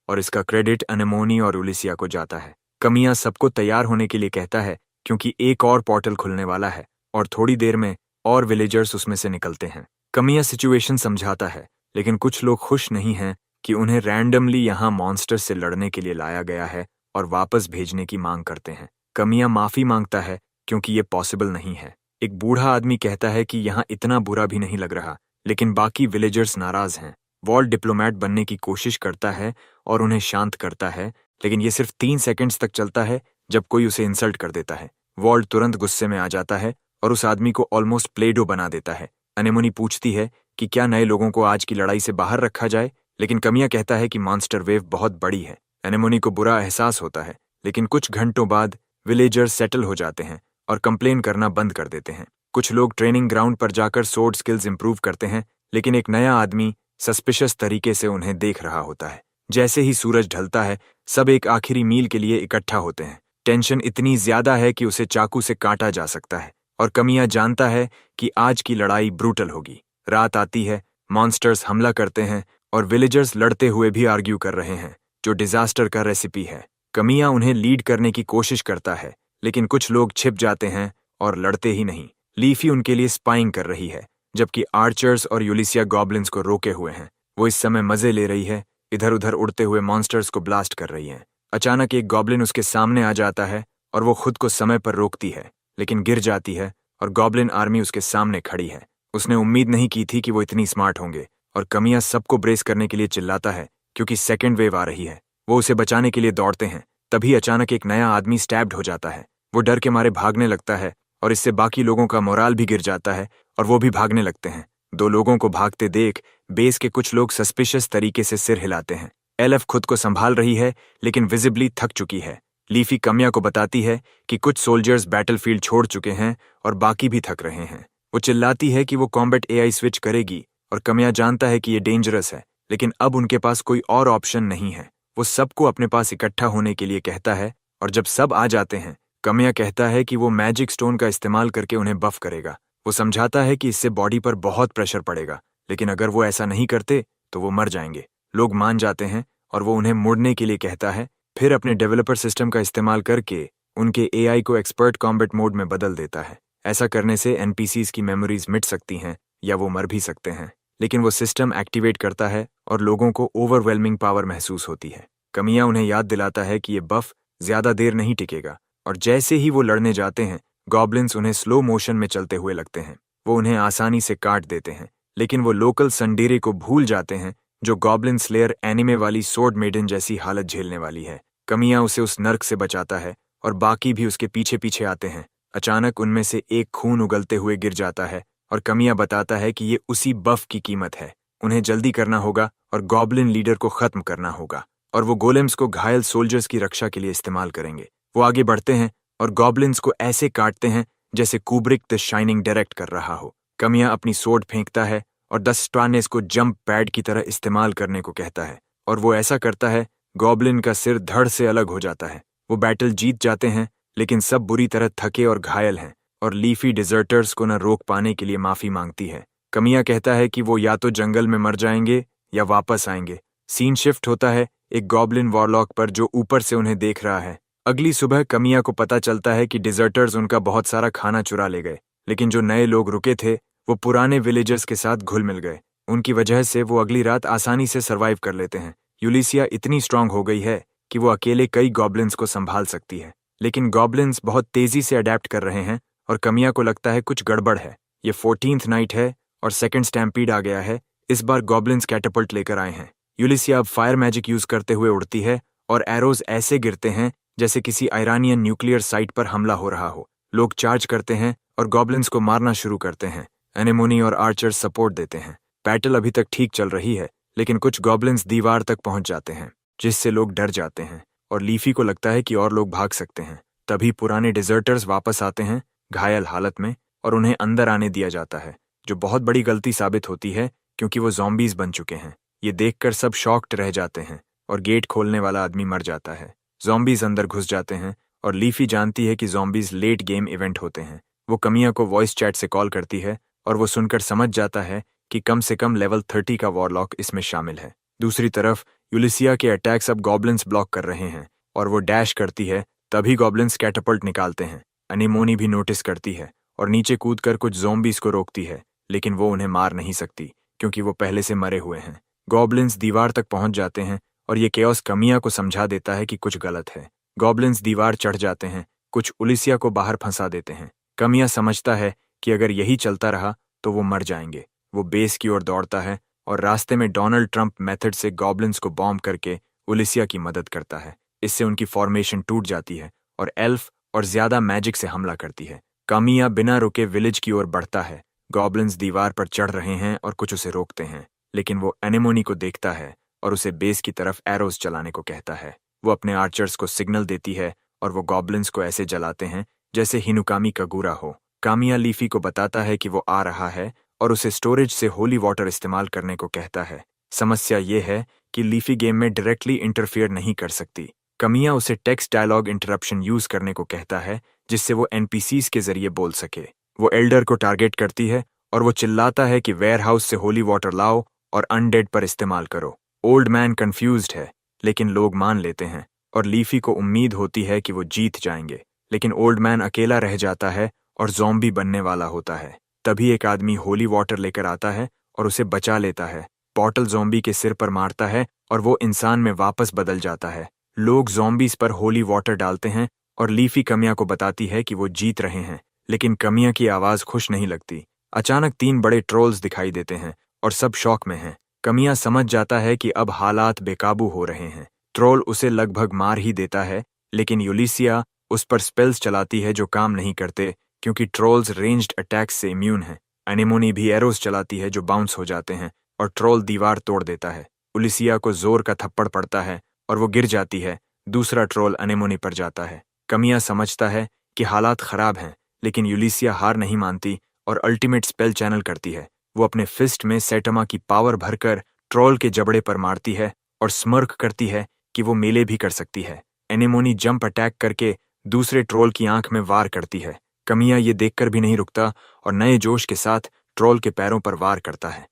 और इसका क्रेडिट अनेमोनी और उलिसिया को जाता है। कमिया सबको तैयार होने के लिए कहता है क्योंकि एक और पोर्टल खुलने वाला है और थोड़ी देर में और विलेजर्स उसमें से निकलते हैं। कमिया सिचुएशन समझाता है, लेकिन कुछ लोग खुश नहीं हैं कि उन्हें रैंडमली यहाँ मॉन्स्टर से लड़ने के लिए लाया गया है और वापस भेजने की मांग करते हैं। कमिया माफी मांगता है क्योंकि ये पॉसिबल नहीं है। एक बूढ़ा आदमी कहता है कि यहाँ इतना बुरा भी नहीं लग रहा, लेकिन बाकी विलेजर्स नाराज हैं। वॉल्ट डिप्लोमेट बनने की कोशिश करता है और उन्हें शांत करता है, लेकिन ये सिर्फ 3 सेकंड्स तक चलता है जब कोई उसे इंसल्ट कर देता है। वॉल्ट तुरंत गुस्से में आ जाता है और उस आदमी को ऑलमोस्ट प्लेडो बना देता है। अनेमोनी पूछती है कि क्या नए लोगों को आज की लड़ाई से बाहर रखा जाए, लेकिन कमिया कहता है कि मॉन्स्टर वेव बहुत बड़ी है। अनेमोनी को बुरा एहसास होता है, लेकिन कुछ घंटों बाद विलेजर्स सेटल हो जाते हैं और कंप्लेन करना बंद कर देते हैं। कुछ लोग ट्रेनिंग ग्राउंड पर जाकर सोर्ड स्किल्स इंप्रूव करते हैं, लेकिन एक नया आदमी सस्पिशियस तरीके से उन्हें देख रहा होता है। जैसे ही सूरज ढलता है, सब एक आखिरी मील के लिए इकट्ठा होते हैं। टेंशन इतनी ज्यादा है कि उसे चाकू से काटा जा सकता है, और कमिया जानता है कि आज की लड़ाई ब्रूटल होगी। रात आती है, मॉन्स्टर्स हमला करते हैं और विलेजर्स लड़ते हुए भी आर्ग्यू कर रहे हैं, जो डिजास्टर का रेसिपी है। कमिया उन्हें लीड करने की कोशिश करता है, लेकिन कुछ लोग छिप जाते हैं और लड़ते ही नहीं। लीफी उनके लिए स्पाइंग कर रही है, जबकि आर्चर्स और यूलिसिया गॉब्लिन्स को रोके हुए हैं। वो इस समय मजे ले रही है, इधर उधर उड़ते हुए मॉन्स्टर्स को ब्लास्ट कर रही है। अचानक एक गॉब्लिन उसके सामने आ जाता है और वो खुद को समय पर रोकती है, लेकिन गिर जाती है और गॉब्लिन आर्मी उसके सामने खड़ी है। उसने उम्मीद नहीं की थी कि वो इतनी स्मार्ट होंगे, और कमिया सबको ब्रेस करने के लिए चिल्लाता है क्योंकि सेकेंड वेव आ रही है। वो उसे बचाने के लिए दौड़ते हैं। तभी अचानक एक नया आदमी स्टैब्ड हो जाता है। वो डर के मारे भागने लगता है और इससे बाकी लोगों का मोराल भी गिर जाता है और वो भी भागने लगते हैं। 2 लोगों को भागते देख बेस के कुछ लोग सस्पिशियस तरीके से सिर हिलाते हैं। एलएफ खुद को संभाल रही है, लेकिन विजिबली थक चुकी है। लीफी कमिया को बताती है कि कुछ सोल्जर्स बैटलफील्ड छोड़ चुके हैं और बाकी भी थक रहे हैं। वो चिल्लाती है कि वो कॉम्बैट एआई स्विच करेगी, और कमिया जानता है कि ये डेंजरस है, लेकिन अब उनके पास कोई और ऑप्शन नहीं है। वो सबको अपने पास इकट्ठा होने के लिए कहता है, और जब सब आ जाते हैं, कमिया कहता है कि वो मैजिक स्टोन का इस्तेमाल करके उन्हें बफ करेगा। वो समझाता है कि इससे बॉडी पर बहुत प्रेशर पड़ेगा, लेकिन अगर वो ऐसा नहीं करते तो वो मर जाएंगे। लोग मान जाते हैं और वो उन्हें मुड़ने के लिए कहता है, फिर अपने डेवलपर सिस्टम का इस्तेमाल करके उनके एआई को एक्सपर्ट कॉम्बैट मोड में बदल देता है। ऐसा करने से एनपीसीज की मेमोरीज मिट सकती हैं या वो मर भी सकते हैं, लेकिन वो सिस्टम एक्टिवेट करता है और लोगों को ओवरवेलमिंग पावर महसूस होती है। कमिया उन्हें याद दिलाता है कि ये बफ ज्यादा देर नहीं टिकेगा, और जैसे ही वो लड़ने जाते हैं, गॉब्लिन्स उन्हें स्लो मोशन में चलते हुए लगते हैं। वो उन्हें आसानी से काट देते हैं, लेकिन वो लोकल संडीरे को भूल जाते हैं, जो गॉब्लिन स्लेयर एनिमे वाली सोर्ड मेडन जैसी हालत झेलने वाली है। कमिया उसे उस नर्क से बचाता है और बाकी भी उसके पीछे पीछे आते हैं। अचानक उनमें से एक खून उगलते हुए गिर जाता है और कमिया बताता है कि ये उसी बफ की कीमत है। उन्हें जल्दी करना होगा और गॉब्लिन लीडर को खत्म करना होगा, और वो गोलेम्स को घायल सोल्जर्स की रक्षा के लिए इस्तेमाल करेंगे। वो आगे बढ़ते हैं और गॉब्लिन्स को ऐसे काटते हैं जैसे कुब्रिक द शाइनिंग डायरेक्ट कर रहा हो। कमिया अपनी सोर्ड फेंकता है और द स्ट्रानेस को जंप पैड की तरह इस्तेमाल करने को कहता है, और वो ऐसा करता है। गॉब्लिन का सिर धड़ से अलग हो जाता है। वो बैटल जीत जाते हैं, लेकिन सब बुरी तरह थके और घायल हैं, और लीफी डिजर्टर्स को न रोक पाने के लिए माफी मांगती है। कमिया कहता है कि वो या तो जंगल में मर जाएंगे या वापस आएंगे। सीन शिफ्ट होता है एक गॉब्लिन वॉरलॉक पर, जो ऊपर से उन्हें देख रहा है। अगली सुबह कमिया को पता चलता है कि डिजर्टर्स उनका बहुत सारा खाना चुरा ले गए, लेकिन जो नए लोग रुके थे वो पुराने विलेजर्स के साथ घुल मिल गए। उनकी वजह से वो अगली रात आसानी से सर्वाइव कर लेते हैं। यूलिसिया इतनी स्ट्रांग हो गई है कि वो अकेले कई गॉब्लिन्स को संभाल सकती है, लेकिन गॉब्लिन्स बहुत तेजी से अडेप्ट कर रहे हैं और कमिया को लगता है कुछ गड़बड़ है। ये 14th नाइट है और सेकंड स्टैम्पीड आ गया है। इस बार गॉब्लिन्स कैटापल्ट लेकर आए हैं। यूलिसिया अब फायर मैजिक यूज करते हुए उड़ती है और एरोज ऐसे गिरते हैं जैसे किसी आयरानियन न्यूक्लियर साइट पर हमला हो रहा हो। लोग चार्ज करते हैं और गॉब्लिन्स को मारना शुरू करते हैं। एनेमोनी और आर्चर्स सपोर्ट देते हैं। बैटल अभी तक ठीक चल रही है, लेकिन कुछ गॉब्लिन्स दीवार तक पहुंच जाते हैं, जिससे लोग डर जाते हैं और लीफी को लगता है कि और लोग भाग सकते हैं। तभी पुराने डिजर्टर्स वापस आते हैं घायल हालत में, और उन्हें अंदर आने दिया जाता है, जो बहुत बड़ी गलती साबित होती है क्योंकि वो ज़ॉम्बीज बन चुके हैं। ये देखकर सब शॉक्ड रह जाते हैं और गेट खोलने वाला आदमी मर जाता है। ज़ॉम्बीज अंदर घुस जाते हैं और लीफी जानती है कि ज़ॉम्बीज लेट गेम इवेंट होते हैं, वो कमिया को वॉइस चैट से कॉल करती है और वो सुनकर समझ जाता है कि कम से कम लेवल 30 का वॉरलॉक इसमें शामिल है। दूसरी तरफ यूलिसिया के अटैक्स अब गॉब्लिन्स ब्लॉक कर रहे हैं और वो डैश करती है, तभी गॉब्लिन्स कैटापल्ट निकालते हैं। अनीमोनी भी नोटिस करती है और नीचे कूदकर कुछ ज़ॉम्बीज को रोकती है, लेकिन वो उन्हें मार नहीं सकती क्योंकि वो पहले से मरे हुए हैं। गॉब्लिन्स दीवार तक पहुंच जाते हैं और ये केओस कमिया को समझा देता है कि कुछ गलत है। गॉब्लिन्स दीवार चढ़ जाते हैं, कुछ उलिसिया को बाहर फंसा देते हैं। कमिया समझता है कि अगर यही चलता रहा तो वो मर जाएंगे। वो बेस की ओर दौड़ता है और रास्ते में डोनाल्ड ट्रंप मेथड से गॉब्लिन्स को बॉम्ब करके उलिसिया की मदद करता है। इससे उनकी फॉर्मेशन टूट जाती है और एल्फ और ज्यादा मैजिक से हमला करती है। कमिया बिना रुके विलेज की ओर बढ़ता है। गॉब्लिन्स दीवार पर चढ़ रहे हैं और कुछ उसे रोकते हैं, लेकिन वो एनेमोनी को देखता है और उसे बेस की तरफ एरोज चलाने को कहता है। वो अपने आर्चर्स को सिग्नल देती है और वो गॉब्लिन्स को ऐसे जलाते हैं जैसे हिनुकामी कगूरा हो। कामिया लीफी को बताता है कि वो आ रहा है और उसे स्टोरेज से होली वाटर इस्तेमाल करने को कहता है। समस्या ये है कि लीफी गेम में डायरेक्टली इंटरफियर नहीं कर सकती। कमिया उसे टेक्स्ट डायलॉग इंटरप्शन यूज करने को कहता है जिससे वो एनपीसीज के जरिए बोल सके। वो एल्डर को टारगेट करती है और वो चिल्लाता है कि वेयरहाउस से होली वाटर लाओ और अनडेड पर इस्तेमाल करो। ओल्ड मैन कंफ्यूज्ड है, लेकिन लोग मान लेते हैं और लीफी को उम्मीद होती है कि वो जीत जाएंगे, लेकिन ओल्ड मैन अकेला रह जाता है और ज़ॉम्बी बनने वाला होता है। तभी एक आदमी होली वाटर लेकर आता है और उसे बचा लेता है। बॉटल ज़ॉम्बी के सिर पर मारता है और वो इंसान में वापस बदल जाता है। लोग ज़ॉम्बीज पर होली वाटर डालते हैं और लीफी कमिया को बताती है कि वो जीत रहे हैं, लेकिन कमिया की आवाज़ खुश नहीं लगती। अचानक 3 बड़े ट्रोल्स दिखाई देते हैं और सब शॉक में हैं। कमिया समझ जाता है कि अब हालात बेकाबू हो रहे हैं। ट्रोल उसे लगभग मार ही देता है, लेकिन यूलिसिया उस पर स्पेल्स चलाती है जो काम नहीं करते क्योंकि ट्रोल्स रेंज्ड अटैक्स से इम्यून हैं। एनेमोनी भी एरोस चलाती है जो बाउंस हो जाते हैं और ट्रोल दीवार तोड़ देता है। उलिसिया को जोर का थप्पड़ पड़ता है और वो गिर जाती है। दूसरा ट्रोल एनेमोनी पर जाता है। कमिया समझता है कि हालात खराब हैं, लेकिन यूलिसिया हार नहीं मानती और अल्टीमेट स्पेल चैनल करती है। वो अपने फिस्ट में सैटमा की पावर भरकर ट्रोल के जबड़े पर मारती है और स्मर्क करती है कि वो मेले भी कर सकती है। एनेमोनी जंप अटैक करके दूसरे ट्रोल की आंख में वार करती है। कमिया ये देखकर भी नहीं रुकता और नए जोश के साथ ट्रोल के पैरों पर वार करता है।